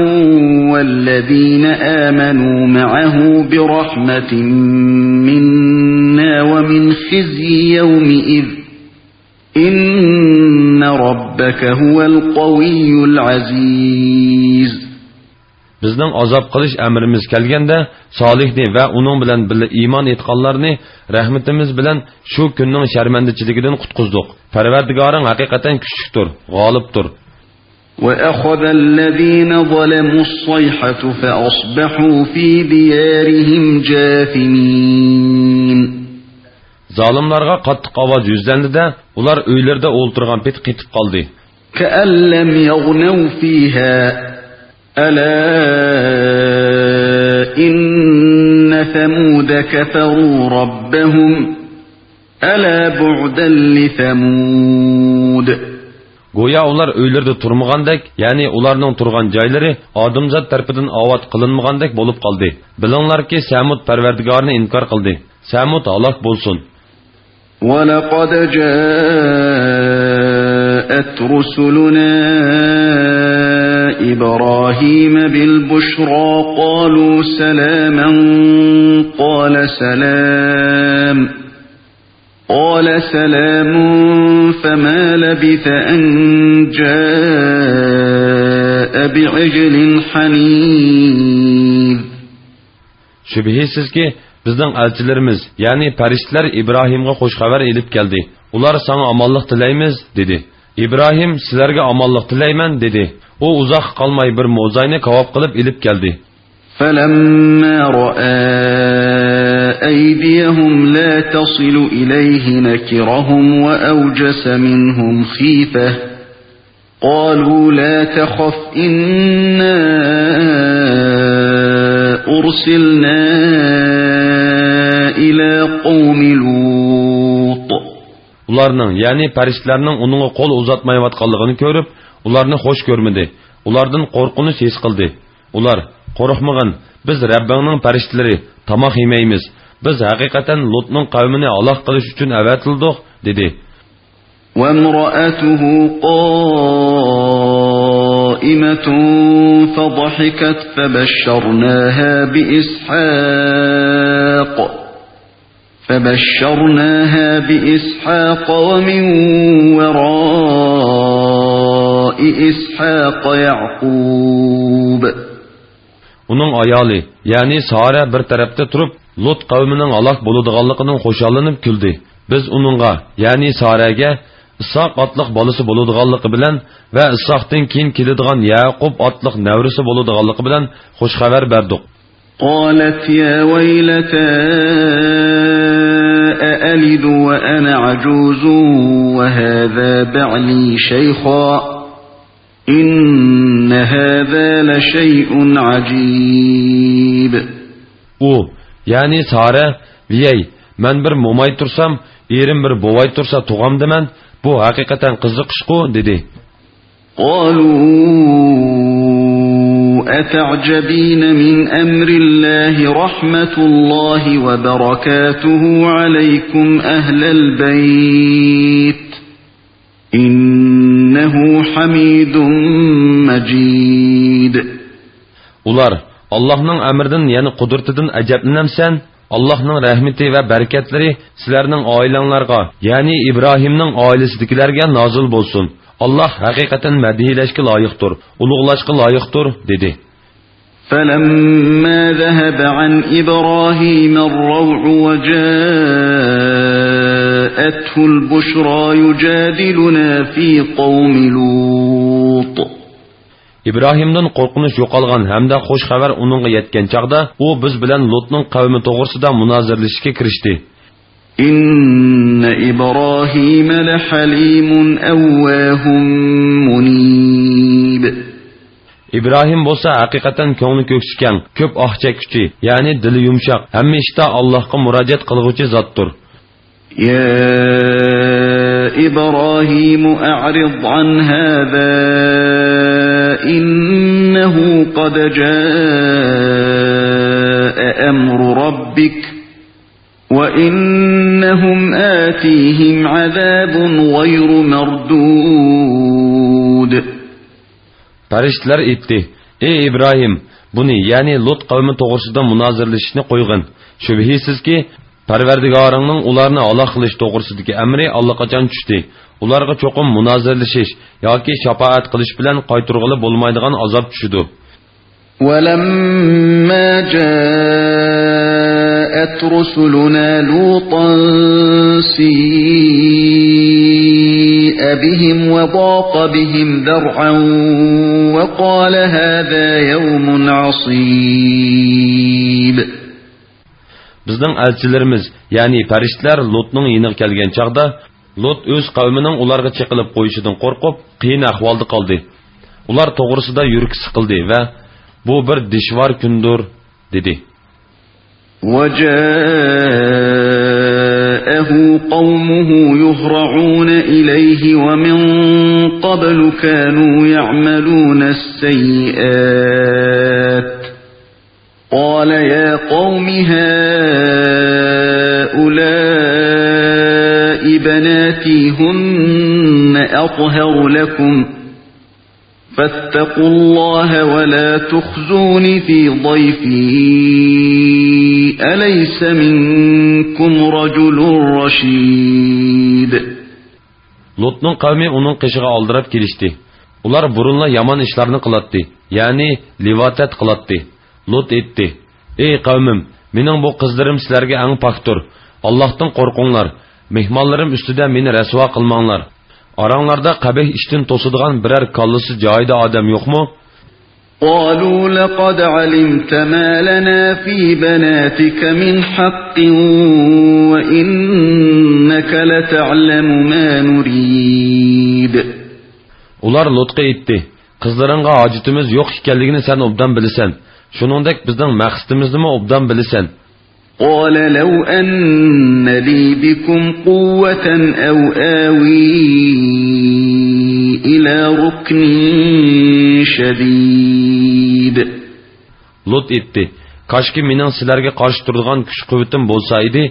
والذين آمنوا معه برحمة منا ومن خزي يومئذ إن ربك هو القوي العزيز. Bizning azab qilish amrimiz kelganda Solihni va uning bilan birga iymon etganlarni rahmatimiz bilan shu kunning sharmandichiligidan qutqizdik. Parvardigoring haqiqatan kuchlidir, g'olibdir. وأخذ الذين ظلموا الصيحة فأصبحوا في ديارهم جاثمين. Zalimlarga qattiq ovoz yuzlandida, ular uylarda o'ltirgan pet qetib qoldi. كأن لم يغنوا فيها ألا إن ثمود كفروا ربهم ألا بعدا لثمود. Goya ular uylarda turmagandek, ya'ni ularning turgan joylari odamzod tarafidan avod qilinmagandek bo'lib qoldi. Bilinglarki, Samud Parvardigorini inkor qildi. Samud halok bo'lsin. وَلَقَدْ جَاءَتْ رُسُلُنَا إِبْرَاهِيمَ بِالْبُشْرَى قَالُوا سَلَامًا قال سلام فما لبث أن جاء بعجل حنيذ. Şübhisiz ki bizning elçilerimiz, yani periştler İbrahim'e hoş haber elip geldi. Ular sana amallık dileymiz dedi. İbrahim sizlerge amallık dileymen dedi. O uzak kalmay bir mozayını kavap kılıp elip geldi. فَلَمَّا رَأَى أَيْدِيَهُمْ لَا تَصِلُ إِلَيْهِ نَكِرَهُمْ وَأَوْجَسَ مِنْهُمْ خِيفَةً قَالُوا لَا تَخَفْ إِنَّا أُرْسِلْنَا إِلَى قَوْمِ لُوطٍ. Ularning, yani periştlerinin onunla kol uzatmayvatqanlığını görüp, ularını hoş görmedi. Ulardan korkunu his qildi. Ular, qo'rqmag'in, biz Rabbingning farishtalari, tamoq yemaymiz. Biz haqiqatan Lutning qavmini halok qilish uchun avatildik, dedi. وَامْرَأَتُهُ قَائِمَةٌ فَضَحِكَتْ فَبَشَّرْنَاهَا بِإِسْحَاقَ وَمِنْ وَرَاءِ إِسْحَاقَ يَعْقُوبَ. Onun ayali, yani Sara bir tarafta turib, Lut qavmining halok bo'ladiganligidan xo'shallanib kuldi. Biz uningga, yani Saraga İshaq otliq bolasi bo'ladiganligi bilan va Ishoqdan keyin keladigan Yaqub otliq navrisi bo'ladiganligi bilan xush xabar berdik. قالت يا ويلتى أألد وأنا عجوز وهذا بعلي شيخا إن هذا لشيء عجيب. O, yani Sara, viyey, men bir momay tursam, erim bir bovay tursa tuğamdiman, bu hakikaten qiziqishqu, dedi. قالوا أتعجبين من أمر الله رحمة الله وبركاته عليكم أهل البيت إنه حميد مجيد. Ular, Allah'ның əmrindən, yəni qudurtidən əcəblənəmsən, Allah'ның rəhməti və bərəkətləri sizlərinin ailənlərə, yəni İbrahimның ailəsidəkilərə nazil bolsun. Allah həqiqətən mədhiləşki layiqdir, uluğlaşqı layiqdir, dedi. فَلَمَّا ذَهَبَ عَنْ إِبْرَاهِيمَ الرَّوْعُ وَجَاءَتْهُ الْبُشْرَى يُجَادِلُنَا فِي قَوْمِ لُوطٍ. İbrahimdən qorxunuş yo'qolgan hamda xoş xabar uningga yetgan chaqda, u biz bilan Lutning qavmi to'g'risida munozirlashishga kirishdi. إن إبراهيم لحليم أواه منيب. İbrahim bo'lsa haqiqatan ko'ngli ko'kshikan, ko'p ah chekuvchi, ya'ni dili yumshoq, hamma ishda Allohga murojaat qilguvchi zotdir. يا إبراهيم أعرض عن هذا إنه قد جاء أمر ربك وإنهم آتيهم عذاب غير مردود. Farishtalar aytdi: "Ey İbrahim, buni, ya'ni Lut qavmi to'g'risida munozirlashishni qo'ygin. Shubhisizki, Parvardigoringning ularni aloq qilish to'g'risidagi amri allaqachon tushdi. Ularga cho'qim munozirlashish yoki shafaat qilish bilan qaytarg'ili bo'lmaydigan azob tushdi." ولما جاءت رسلنا لوطا سيء بهم وضاق بهم ذرعا وقال هذا يوم عصيب. Bizning elchilarimiz, ya'ni farishtalar Lutning yiniga kelgan chaqda, Lut o'z qavmining ularga chiqilib qo'yishidan qo'rqib, qiyin ahvolda qoldi. Ular to'g'risida yuragi siqildi va bu bir dishvor kundir dedi. وجاءه قومه يهرعون إليه ومن قبل كانوا يعملون السيئات قال يا قوم هؤلاء بناتي هن أطهر لكم فاتقوا الله ولا تخزوني في ضيفي أليس منكم رجل رشيد. Lutning qavmi uning qishiga oldirib kelishdi. Ular burunla yomon ishlarni qilatdi, ya'ni livatat qilatdi. Lut aytdi: "Ey qavmim, mening bu qizlarim sizlarga eng pokdir. Allohdan qo'rqinglar. Mehmonlarim ustida meni rasvo qilmanglar. Aranglarda qabih ishdan to'sadigan biror kallasi joyida odam yo'qmi?" قالوا لقد علمت ما لنا في بناتك من حق وإنك لتعلم ما نريد. Ular Lutga aytdi: "Qizlaringga hojatimiz yo'q ekanligini sen obdan bilasan. Shuningdek bizning maqsadimizni obdan bilasan." قال لو أن لي بكم قوة أو آوي إلى ركن شديد. Lut aytdi: "Qashki mening sizlarga qarshi turadigan kuch-quvvatim bo'lsa edi,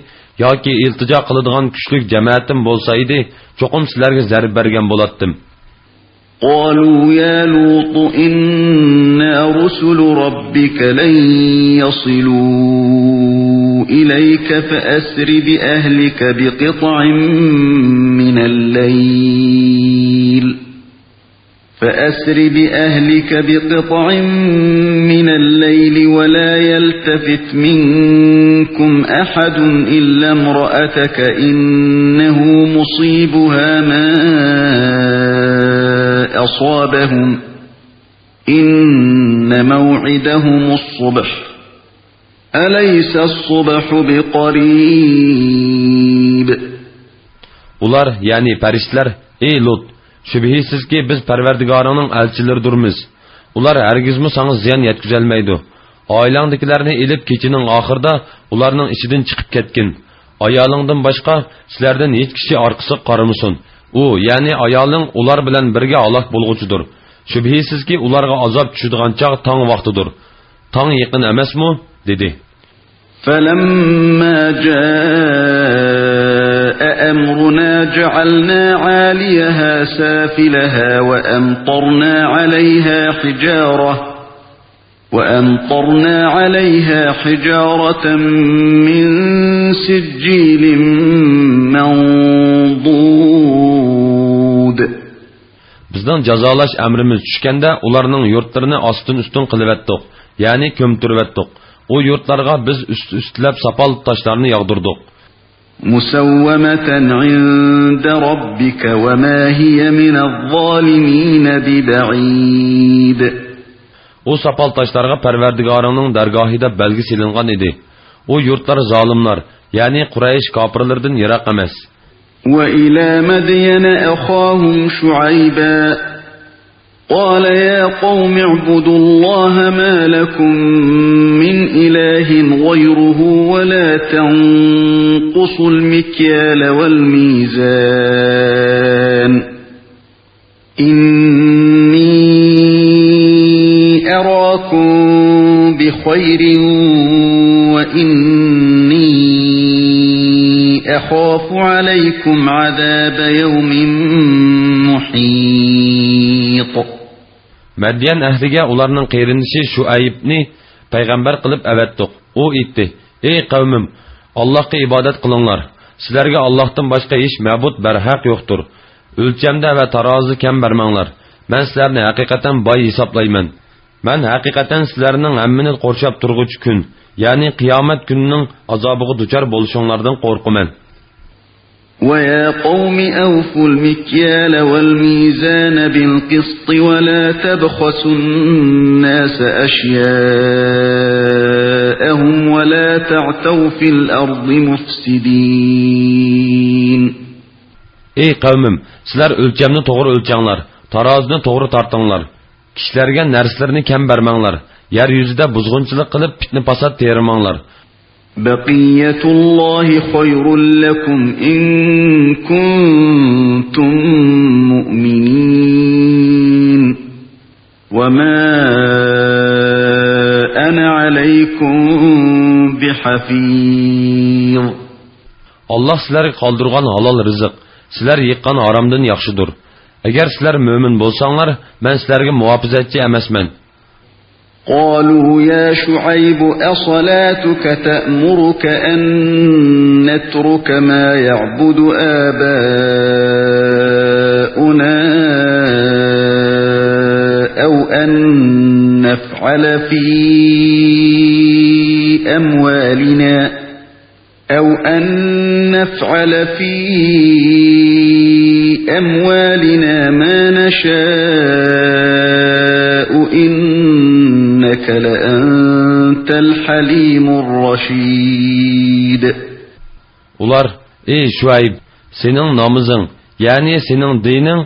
yoki iltijo qiladigan kuchlik jamoatim bo'lsa edi, cho'qim sizlarga zarb bergan bo'lardim." قالوا يا لوط إنا رسل ربك لن يصلوا إليك فأسر بأهلك بقطع من الليل ولا يلتفت منكم أحد إلا امرأتك إنه مصيبها ما أصابهم إن موعدهم الصبح أليس الصبح بقريب. Ular, ya'ni farishtalar: "Ey Lut, shubhisizki biz Parvardigoringning elchilaridirmiz. Ular hargizmi sana ziyon yetkazolmaydi. Oilangdagilarni elib kechining oxirida ularning ichidan chiqib ketgin. Ayolingdan boshqa sizlardan hech kishi orqasiga qaramasin. U, ya'ni ayoling ular bilan birga aloq bo'lg'uchidir. Shubhisizki ularga azob tushadigan chaq tong vaqtidir. Tong yaqin emasmi?" dedi. فلما جاء أمرنا جعلنا عاليها سافلها وأمطرنا عليها حجارة من سجيل منضود. Bizning jazolash amrimiz tushganda ularning yurtlarini ostin ustun qilib etdik, ya'ni ko'mtirib etdik. O yurtlarga biz üstlab sapal taşlarını yağdırdık. Musawwamatan 'inda rabbika ve ma hiye minez-zalimin biba'id. O sapal taşlarga Parvardigoringning dargohida belgi silingan edi. O yurtlar zalimlar, yani Quraysh kafirlardan yiroq emas. Ve ila Madyan akhahum Shuayba قال يا قوم اعبدوا الله ما لكم من إله غيره ولا تنقصوا المكيال والميزان إني أراكم بخير وإني أخاف عليكم عذاب يوم محيط. Madyan ahliga ularning qeyrindishi Shuaybni payg'ambar qilib avatdiq. U aytdi: "Ey qavmim, Allohga ibodat qilinglar. Sizlarga Allohdan boshqa hech ma'bud barhaq yo'qdir. O'lchamda va tarozi kam bermanglar. Men sizlarni haqiqatan boy hisoblayman. Men haqiqatan sizlarning hammani qo'rshab turg'uchi kun, ya'ni qiyomat kunining azobiga duchor bo'lishinglardan qo'rqaman." وَيَا قَوْمِ أَوْفُوا الْمِكْيَالَ وَالْمِيزَانَ بِالْقِسْطِ وَلَا تَبْخَسُوا النَّاسَ أَشْيَاءَهُمْ وَلَا تَعْثَوْا فِي الْأَرْضِ مُفْسِدِينَ. Ey qavmim, sizlar o'lchamni to'g'ri o'lchanglar, tarozini to'g'ri tortinglar. Kishilarga narsalarni kam bermanglar. Yer yuzida buzg'unchilik qilib fitna fasod termanglar. بقية الله خير لكم إن كنتم مؤمنين وما أنا عليكم بحفيظ. Allah sizlarga qoldirgan halol rizq, sizlar yiqqan haromdan yaxshidir. Agar sizlar mo'min bo'lsanglar, men sizlarga muhofizatchi emasman. قالوا يا شعيب أصلاتك تأمرك أن نترك ما يعبد آباؤنا أو أن نفعل في أموالنا ما نشاء إنك لأنت الحليم الرشيد. Ular: "Ey Shuayb, sening namozing, ya'ni sening dining,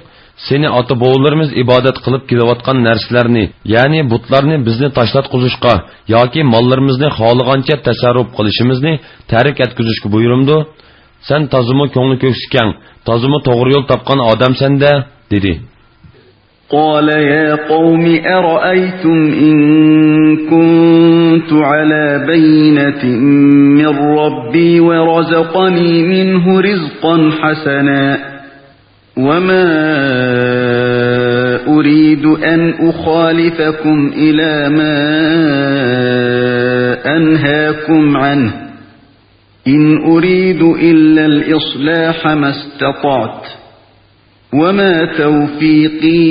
seni ota-bobolarimiz ibodat qilib kelayotgan narsalarni, ya'ni butlarni bizni tashlatqizishga yoki mollarimizni xohlagancha tasarruf qilishimizni tark etkizishga buyurumdi. Sen tozimi ko'ngli ko'kskan, tozimi to'g'ri yo'l topgan odamsan-da", dedi. قال يا قوم أرأيتم إن كنت على بينة من ربي ورزقني منه رزقا حسنا وما أريد أن أخالفكم إلى ما أنهاكم عنه إن أريد إلا الإصلاح ما استطعت وما توفيقي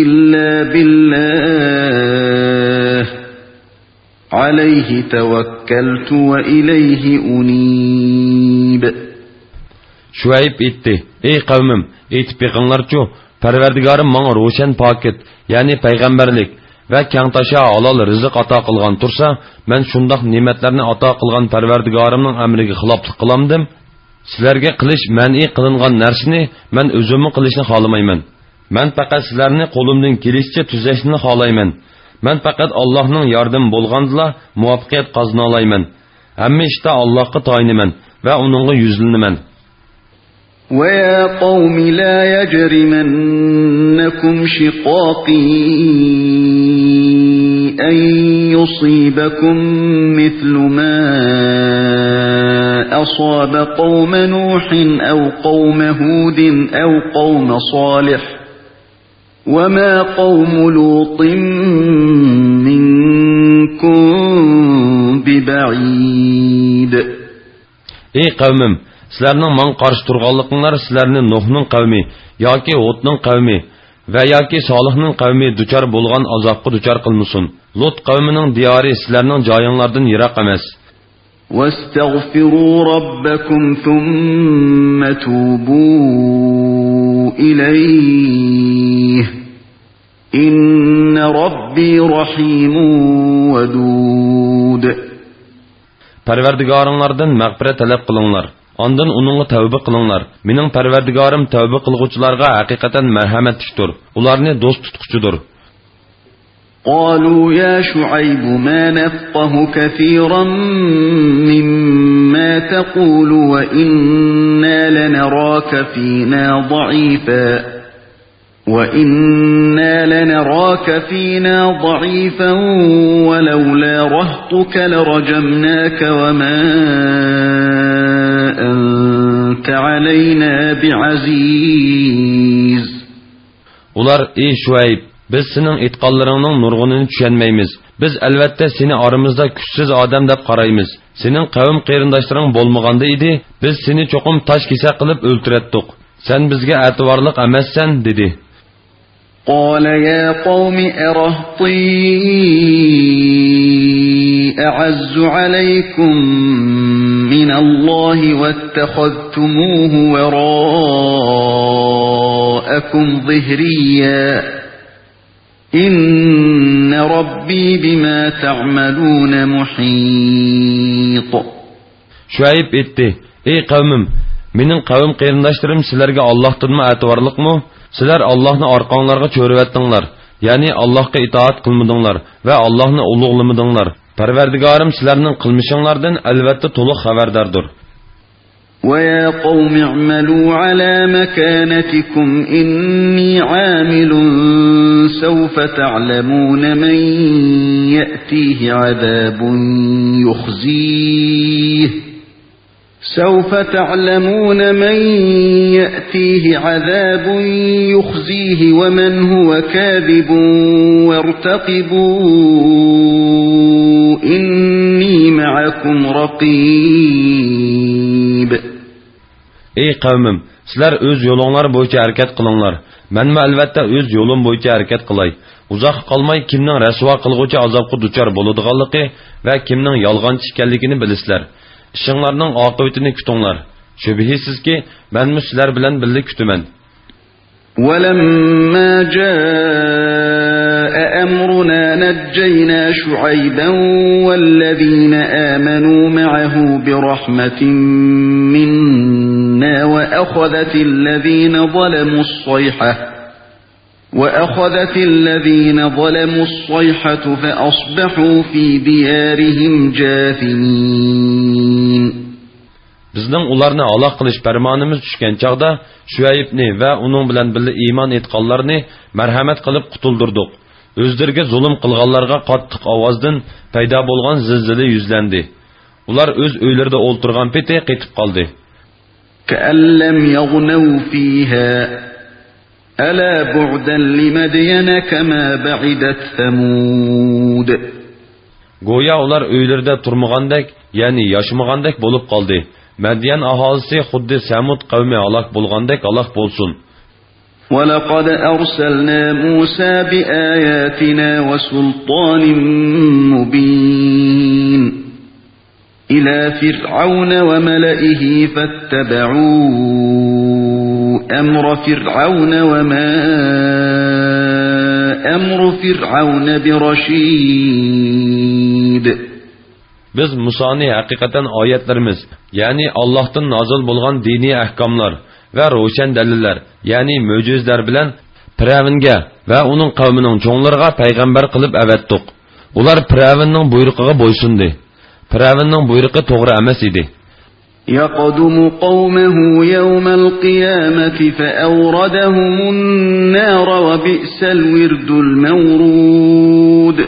إلا بالله عليه توكلت وإليه أنيب. Shuayb aytdi: "Ey qavmim, aytib beqinglarchu, Parvardigorim menga ro'shan pokit, ya'ni payg'ambarlik va kangtasha halol rizq ato qilgan tursa, men shundoq ne'matlarni ato qilgan Parvardigorimning amriga xiloflik qilamdim. Sizlarga qilish ma'ni qilingan narsani men o'zimni qilishni xohlamayman. Men faqat sizlarni qo'limdan kelishicha tuzashni xohlayman. Men faqat Allohning yordami bo'lgandila muvaffaqiyat qozona olayman. Hamma ishda Allohga toyinaman va uningga yuzlanaman." وَيَا قَوْمِ لَا يَجْرِمَنَّكُمْ شِقَاقِي أَن يُصِيبَكُم مِّثْلُ مَا أَصَابَ قَوْمَ نُوحٍ أَوْ قَوْمَ هُودٍ أَوْ قَوْمَ صَالِحٍ وَمَا قَوْمُ لُوطٍ مِّنكُم بِبَعِيدٍ. Ey qavmim, sizlarning men qarshi turganliklaringiz sizlarni Nuhning qavmi yoki Hudning qavmi va yoki Solihning qavmi duchor bo'lgan azobga duchor qilmasin. Lut qavmining diyori sizlarning joyinglardan yiroq emas. واستغفروا ربكم ثم توبوا إليه إن ربي رحيم ودود. Parvardigoringlardan mag'firat talab qilinglar. Ondan onunla tövbe qılınlar. Mening Parvardigorim tövbe qilguvchilarga haqiqatan marhamatlikdir. Ularni do'st tutquchidir. قالوا يا شعيب ما نفقه كثيرا مما تقول وإنا لنراك فينا ضعيفا ولولا رهطك لرجمناك وما أنت علينا بعزيز. Ular ey Şuayb, biz sening etqonlaringning nurg'unini tushunmaymiz. Biz albatta seni aramizda kuchsiz odam deb qaraymiz. Sening qavm qarindoshlaring bo'lmaganda edi, biz seni cho'qim tosh kesa qilib o'ltiratdik. Sen bizga e'tiborliq emassan dedi. قال يا قوم أرهطي أعز عليكم من الله واتخذتموه وراءكم ظهريا إن ربي بما تعملون محيط. Şuayb etti: Ey qavmim, mening qavm qarindoshlarim sizlarga Allohdanmi e'tiborliqmi? Sizlar Allohni orqanglarga cho'rivatdinglar, ya'ni Allohga itoat qilmadinglar va Allohni ulug'lamadinglar. Parvardigorim sizlarning qilmishinglardan albatta to'liq xabardordir. وَيَا قَوْمِ اعْمَلُوا عَلَى مَكَانَتِكُمْ إِنِّي عَامِلٌ سَوْفَ تَعْلَمُونَ مَنْ يَأْتِيهِ عَذَابٌ يُخْزِيهِ وَمَنْ هُوَ كَاذِبٌ وَارْتَقِبُوا إِنِّي مَعَكُمْ رَقِيبٌ. Ey qavmim, sizlar o'z yo'linglar bo'yicha harakat qilinglar. Menmi albatta o'z yo'lim bo'yicha harakat qilay. Uzoq qolmay kimning rasvo qilguvchi azobga duchor bo'ladiganligi va kimning yolg'onchi ekanligini bilasizlar. Ishinglarning oqibatini kutinglar. Shubhisizki, menmi sizlar bilan birga kutaman. وَلَمَّا جَاءَ أَمْرُنَا نَجَّيْنَا شُعَيْبًا وَالَّذِينَ آمَنُوا مَعَهُ بِرَحْمَةٍ مِنَّا وَأَخَذَتِ الَّذِينَ ظَلَمُوا الصَّيْحَةُ فَأَصْبَحُوا فِي دِيَارِهِمْ جَاثِمِينَ. Bizning ularni halok qilish farmonimiz tushgan chaqda Şuaybni va uning bilan birga iymon etganlarni marhamat qilib qutuldirdik. O'zlariga zulm qilganlarga qattiq ovozdan paydo bo'lgan zilzila yuzlandi. Ular o'z uylarida o'ltirgan peti qetib qoldi. كَأَن لَّمْ يَغْنَوْا فِيهَا أَلَا بُعْدًا لِّمَدْيَنَ كَمَا بَعِدَتْ ثَمُودُ. Go'yo ular uylarida turmagandek, ya'ni yashmagandek bo'lib qoldi. Madyan aholisi xuddi Samud qavmi halok bo'lgandek halok bo'lsin. وَلَقَدْ أَرْسَلْنَا مُوسَى بِآيَاتِنَا وَسُلْطَانٍ مُبِينٍ إِلَى فِرْعَوْنَ وَمَلَئِهِ فَاتَّبَعُوا أَمْرَ فِرْعَوْنَ وَمَا أَمْرُ فِرْعَوْنَ بِرَشِيدٍ. Biz Musa'ni haqiqatan oyatlarimiz, ya'ni Allohdan nozil bo'lgan diniy ahkomlar va ro'shan dalillar, ya'ni mo'jizlar bilan Firavunga va uning qavmining cho'nglariga payg'ambar qilib avatdiq. Ular Firavunning buyrug'iga bo'ysundi. Firavunning buyrug'i to'g'ri emas edi. يَقْدُمُ قَوْمَهُ يَوْمَ الْقِيَامَةِ فَأَوْرَدَهُمُ النَّارَ وَبِئْسَ الْوِرْدُ الْمَوْرُودُ.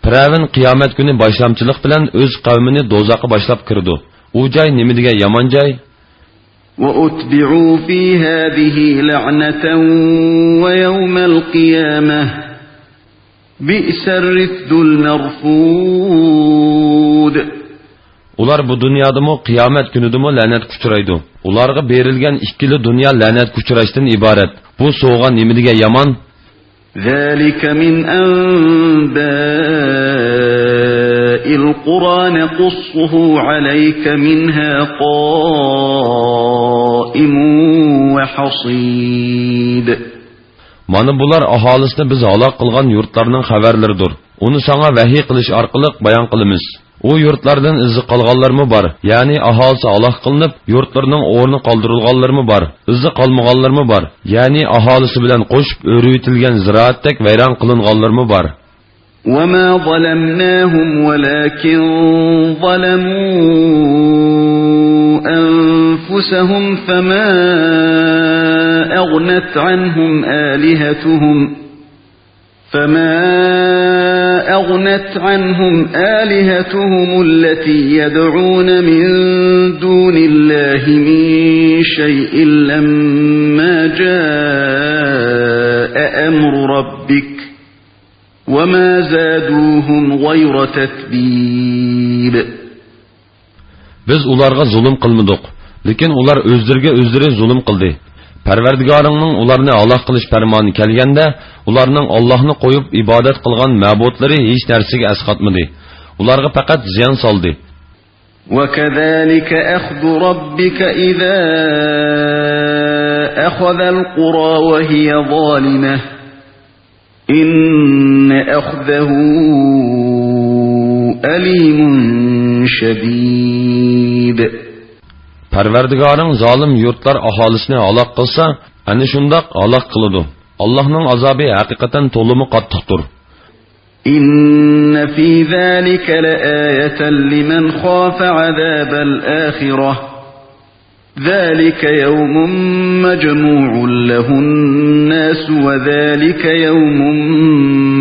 Firavun qiyomat kuni boshlamchilik bilan o'z qavmini do'zaxga boshlab kirdi. U joy nima degan yomon joy? وَأُتْبِعُوا فِي هَذِهِ لَعْنَةً وَيَوْمَ الْقِيَامَةِ بِئْسَ الرِّفْدُ الْمَرْفُودُ. Ular bu dunyodami, qiyomat kunidami la'nat kuchiraydi. Ularga berilgan ikkili dunyo la'nat kuchirashdan iborat. Bu so'g'a nima degan yomon? ذَلِكَ مِنْ أَنْبَاءِ الْقُرَى نَقُصُّهُ عَلَيْكَ مِنْهَا قَائِمٌ وَحَصِيدٌ. Mana bular aholisini biz halok qilgan yurtlarning xabarlaridir. uni sana vahiy qilish orqali bayon qilamiz. U yurtlardan izi qolganlarmi bor, ya'ni aholisi aloq qilinib, yurtlarning o'rni qoldirilganlarmi bor, izi qolmaganlarmi bor, ya'ni aholisi bilan qo'shib o'rvitilgan ziroatdek vayron qilinganlarmi bor. وَمَا ظَلَمْنَاهُمْ وَلَكِنْ ظَلَمُوا أَنفُسَهُمْ فَمَا أَغْنَتْ عَنْهُمْ آلِهَتُهُمُ الَّتِي يَدْعُونَ مِنْ دُونِ اللَّهِ مِنْ شَيْءٍ لَمَّا جَاءَ أَمْرُ رَبِّكَ وَمَا زَادُوهُمْ غَيْرَ تَتْبِيبٍ. Biz ularga zulm qilmadik, lekin ular o'zlariga o'zlari zulm qildi. Parvardigoringning ularni aloq qilish farmoni kelganda, ularning Allohni qo'yib ibodat qilgan ma'budlari hech narsaga asqatmadi. Ularga faqat ziyon soldi. وَكَذَلِكَ أَخْذُ رَبِّكَ إِذَا أَخَذَ الْقُرَى وَهِيَ ظَالِمَةٌ إِنَّ أَخْذَهُ أَلِيمٌ شَدِيدٌ. Parvardigoring zolim yurtlar aholisini aloq qilsa, ana shundoq aloq qiladi. Allohning azobi haqiqatan to'limi qattiqdir. Inna fi zalika laayatan liman khafa azabal akhirah. Zalika yawmun majmu'un lahun nas wa zalika yawmun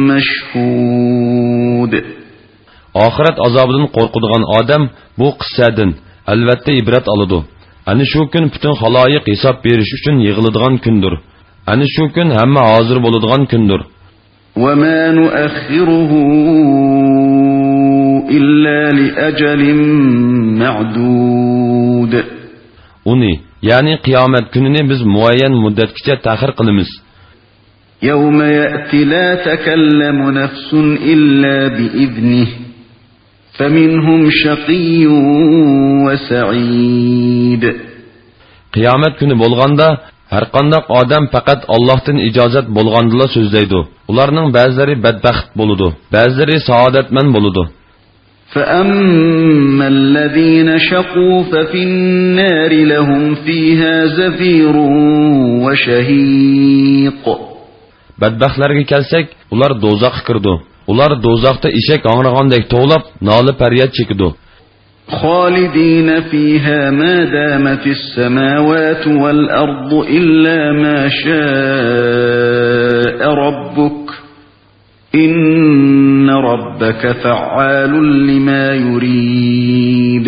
mashhud. Oxirat azobidan qo'rqadigan odam bu qissadan albatta ibrat oladi. Ana shu kun butun xaloyiq hisob berish uchun yig'iladigan kundir. Ana shu kun hamma hozir bo'ladigan kundir. Wa ma nu'akhiruhu illa li ajalin ma'dud. Uni, ya'ni qiyomat kunini biz muayyan muddatgacha ta'xir qilamiz. Yawma ya'ti la takallamu nafsun illa bi iznihi. فَمِنْهُمْ شَقِيٌّ وَسَعِيدٌ. Qiyomat kuni bo'lganda har qanday odam faqat Allohdan ijozat bo'lgandila so'zlaydi. Ularning ba'zilari badbaxt bo'ladi, ba'zilari saodatman bo'ladi. فَأَمَّا الَّذِينَ شَقُوا فَفِي النَّارِ لَهُمْ فِيهَا زَفِيرٌ وَشَهِيقٌ. Badbaxtlarga kelsak, ular do'zaxga kirdi. Ular do'zaxda eshak angragandek to'lab, nola faryod chekidi. خالدين فيها ما دامت السماوات والأرض إلا ما شاء ربك إن ربك فعال لما يريد.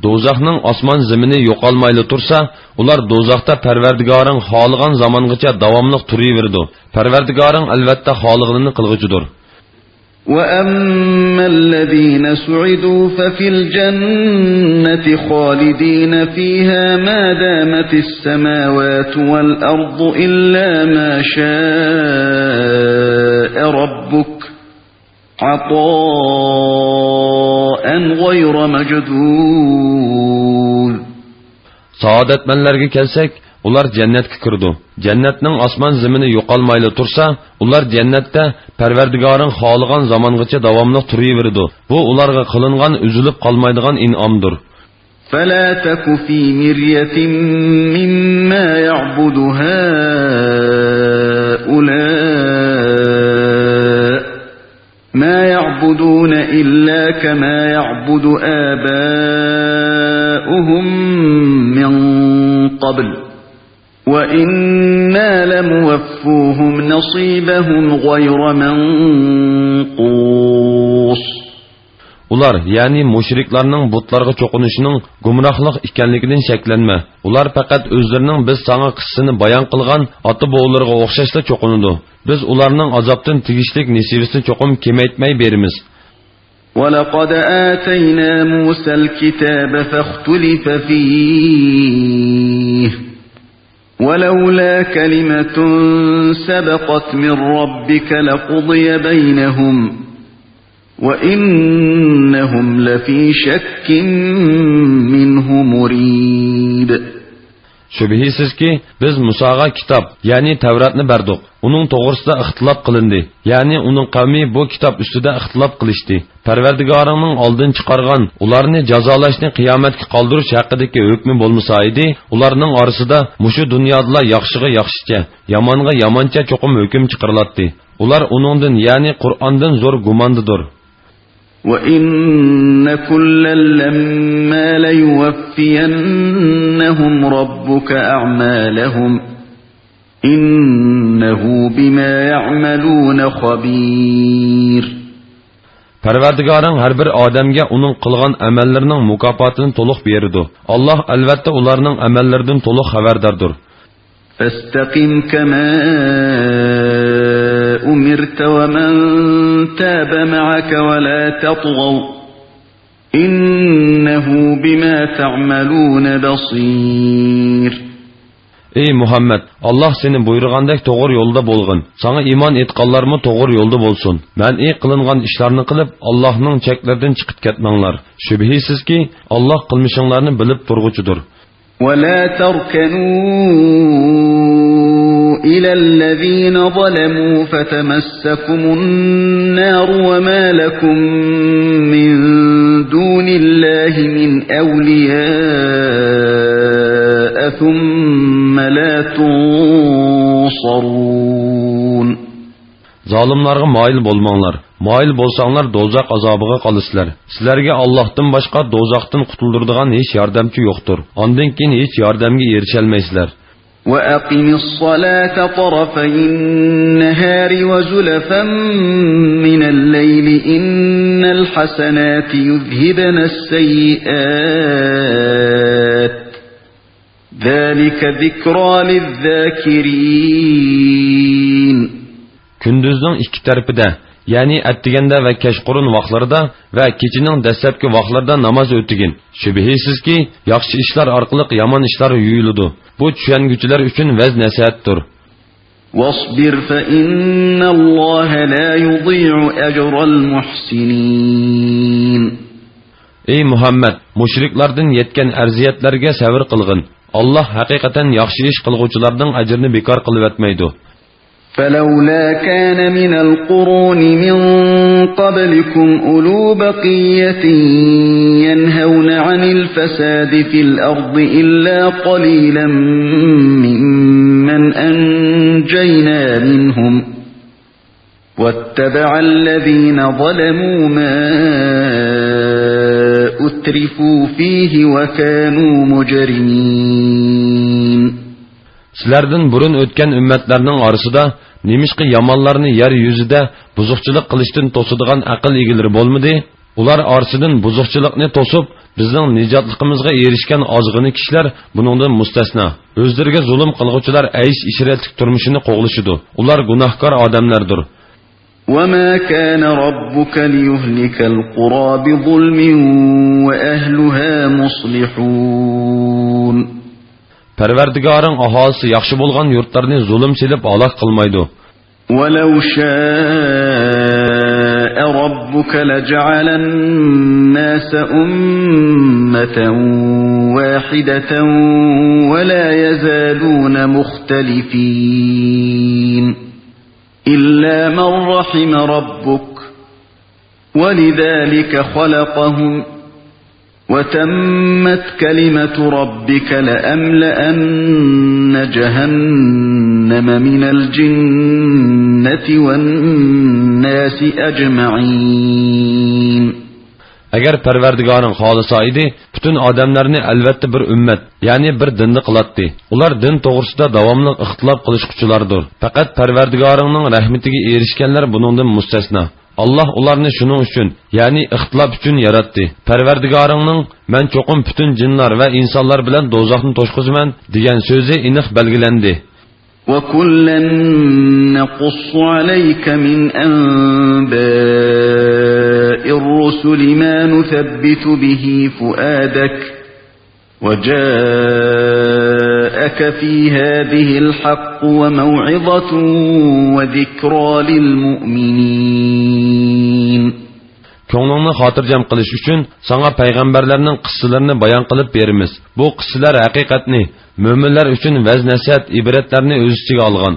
Do'zaxning osmon zamini yo'qolmayli tursa, ular do'zaxda Parvardigoring xohlagan zamongacha davomli turaverdi. Parvardigoring albatta xohlaganini qilguchidir. وَأَمَّا الَّذِينَ سُعِدُوا فَفِي الْجَنَّةِ خَالِدِينَ فِيهَا مَا دَامَتِ السَّمَاوَاتُ وَالْأَرْضُ إِلَّا مَا شَاءَ رَبُّكَ عَطَاءً غَيْرَ مَجْذُوذٍ. Saodatmanlarga kelsak, ular jannatga kirdi. Jannatning osmon zamini yo'qolmayli tursa, ular jannatda Parvardigoring xohlagan zamongacha davomli turaverdi. Bu ularga qilingan uzilib qolmaydigan in'omdir. فَلَا تَكُ فِي مِرْيَةٍ مِّمَّا يَعْبُدُ هَؤُلَاءِ مَا يَعْبُدُونَ إِلَّا كَمَا يَعْبُدُ آبَاؤُهُم مِّن قَبْلُ وَإِنَّا لَمُوَفُّوهُمْ نَصِيبَهُمْ غَيْرَ مَنقُوصٍ. Ular, yani müşriklarning butlarga cho'qinishining gumrohlik ekanligidan shaklanma. Ular faqat o'zlarining biz sana qissini bayon qilgan ota-bobolarga o'xshashla cho'qinadi. Biz ularning azobdan tegishlik nisibasini cho'qim kemaytmay beramiz. وَلَقَدْ آتَيْنَا مُوسَى الْكِتَابَ فَاخْتُلِفَ فِيهِ وَلَوْلَا كَلِمَةٌ سَبَقَتْ مِنْ رَبِّكَ لَقُضِيَ بَيْنَهُمْ وَإِنَّهُمْ لَفِي شَكٍّ مِّنْهُ مُرِيبٍ. Shubhisizki, biz Musoga kitob, ya'ni Tavratni berdik. Uning to'g'risida ixtilof qilindi. Ya'ni uning qavmi bu kitob ustida ixtilof qilishdi. Parvardigoringning oldin chiqargan ularni jazolashni qiyomatga qoldirish haqidagi hukmi bo'lmasa edi, ularning orasida mushu dunyoda yaxshiga yaxshicha, yomonga yomoncha cho'qim hukm chiqarilatdi. Ular uningdan, ya'ni Qur'ondan zo'r gumondidir. وَإِنَّ كُلًّا لَّمَّا لَيُوَفِّيَنَّهُمْ رَبُّكَ أَعْمَالَهُمْ إِنَّهُ بِمَا يَعْمَلُونَ خَبِيرٌ. Parvardigoring har bir odamga uning qilgan amallarining mukofotini to'liq beradi. Alloh albatta ularning amallaridan to'liq xabardordir. فَاسْتَقِمْ كَمَا أُمِرْتَ وَمَنْ تَابَ مَعَكَ وَلَا تَطْغَوْا إِنَّهُ بِمَا تَعْمَلُونَ بَصِيرٌ. Ey Muhammed, Allah seni buyurgandek doğru yolda bolğun. Sana iman etqanlarmı doğru yolda bolsun. Məni qılınğan işlerini qılıp Allah'ның çeklerden çıkıp ketmanglar. Şübhisiz ki Allah qılmışınlarını bilip durğucudur. وَلَا تَرْكَنُوا إِلَى الَّذِينَ ظَلَمُوا فَتَمَسَّكُمُ النَّارُ وَمَا لَكُمْ مِنْ دُونِ اللَّهِ مِنْ أَوْلِيَاءَ ثُمَّ لَا تُنصَرُونَ. Zalimlarga mail bolmanglar. Mail bolsanglar dozaq azabıga qalısızlar. Sizlarga Allah'tan başqa dozaqdan qutulduradigan hiç yardımcı yoktur. Ondan keyin hiç yardımga erişelmeysizlar. وَأَقِمِ الصَّلَاةَ طَرَفَيِ النَّهَارِ وَزُلَفًا مِنَ اللَّيْلِ إِنَّ الْحَسَنَاتِ يُذْهِبْنَ السَّيِّئَاتِ ذَلِكَ ذِكْرَى لِلذَّاكِرِينَ. Gündüzning ikki tarafida, ya'ni attiganda va kechqurun vaqtlarida va kechining dastlabki vaqtlarida namoz o'tigin. Shubhisizki, yaxshi ishlar orqali yomon ishlar yuyiladi. Bu tushunguvchilar uchun vaz nasihatdir. وَاصْبِرْ فَإِنَّ اللَّهَ لَا يُضِيعُ أَجْرَ الْمُحْسِنِينَ. Ey Muhammed, mushriklardan yetgan arziyatlarga sabr qilgin. Allah haqiqatan yaxshi ish qilguvchilarning ajrini bekor qilib etmaydi. فَلَوْلَا كَانَ مِنَ الْقُرُونِ مِنْ قَبْلِكُمْ أُولُو بَقِيَّةٍ يَنْهَوْنَ عَنِ الْفَسَادِ فِي الْأَرْضِ إِلَّا قَلِيلًا مِّمَّنْ أَنْجَيْنَا مِنْهُمْ وَاتَّبَعَ الَّذِينَ ظَلَمُوا مَا أُتْرِفُوا فِيهِ وَكَانُوا مُجْرِمِينَ. Sizlerden burun ötken ümmetlerinin arasında nemişki yamanlarını yer yüzüde buzuqçılık qilishdan to'sadigan aql egileri bolmadi? Ular arasından buzuqçılıkni to'sib bizning nijotligimizga erishgan ozg'ini kishilar buningdan mustasno. O'zlariga zulm qilguvchilar aysh ishratlik turmushini qo'g'lishidu. Ular gunohkor odamlardir. وَمَا كَانَ رَبُّكَ لِيُهْلِكَ الْقُرَى بِظُلْمٍ وَأَهْلُهَا مُصْلِحُونَ. Parvardigoring aholisi yaxshi bo'lgan yurtlarni zulm silib halok qilmaydi. وَلَوْ شَاءَ رَبُّكَ لَجَعَلَ النَّاسَ أُمَّةً وَاحِدَةً وَلَا يَزَالُونَ مُخْتَلِفِينَ إِلَّا مَنْ رَحِمَ رَبُّكَ وَلِذَلِكَ خَلَقَهُمْ وَتَمَّتْ كَلِمَةُ رَبِّكَ لَأَمْلَأَنَّ جَهَنَّمَ مِنَ الْجِنَّةِ وَالنَّاسِ أَجْمَعِينَ. Agar Parvardigoring xohlasa edi, bütün odamlarni albatta bir ummat, ya'ni bir dinni qilatdi. Ular din to'g'risida davomli ixtilof qilishquchilardir. Faqat Parvardigoringning rahmatiga erishganlar buningdan mustasno. Allah ularni shuning uchun, ya'ni ixtilof uchun yaratdi. Parvardigoringning "Men cho'qim bütün jinlar va insonlar bilan dozoqni to'shqizaman" degan so'zi aniq belgilandi. وَكُلًّا نَّقُصُّ عَلَيْكَ مِنْ أَنبَاءِ الرُّسُلِ مَا نُثَبِّتُ بِهِ فُؤَادَكَ وَجَاءَكَ فِي هَٰذِهِ الْحَقُّ وَمَوْعِظَةٌ وَذِكْرَىٰ لِلْمُؤْمِنِينَ. ko'nglingni xotirjam qilish uchun sana payg'ambarlarning qissalarini bayon qilib beramiz. Bu qissalar haqiqatni, mo'minlar uchun vaz-nasihat, ibratlarni o'z ichiga olgan.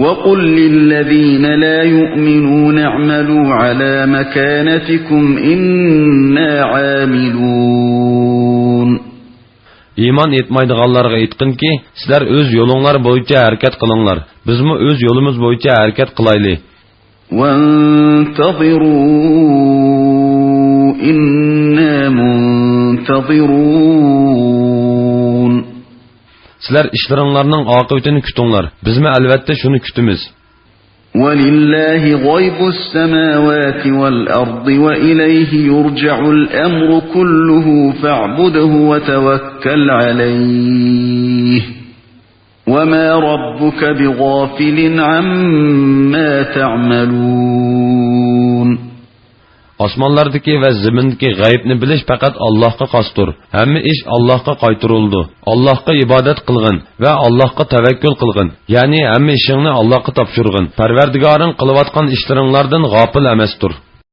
وَقُلْ لِلَّذِينَ لَا يُؤْمِنُونَ اعْمَلُوا عَلَى مَكَانَتِكُمْ إِنَّا عَامِلُونَ İman etmaydiganlarga aytqinki, sizlar o'z yo'linglar bo'yicha harakat qilinglar. Bizmi o'z yo'limiz bo'yicha harakat qilayli. وَانْتَظِرُوا إِنَّا مُنْتَظِرُونَ Sizlar ishlaringlarning oqibatini kutinglar. Bizmi albatta shuni kutamiz. وَلِلَّهِ غَيْبُ السَّمَاوَاتِ وَالْأَرْضِ وَإِلَيْهِ يُرْجَعُ الْأَمْرُ كُلُّهُ فَاعْبُدْهُ وَتَوَكَّلْ عَلَيْهِ وَمَا رَبُّكَ بِغَافِلٍ عَمَّا تَعْمَلُونَ Osmonlardagi va zimindagi g'aybni bilish faqat Allohga xosdir. Hamma ish Allohga qaytarildi. Allohga ibodat qilgin va Allohga tavakkul qilgin. Ya'ni hamma ishingni Allohga topshirgin. Parvardigoring qilayotgan ishlaringlardan g'ofil emasdir.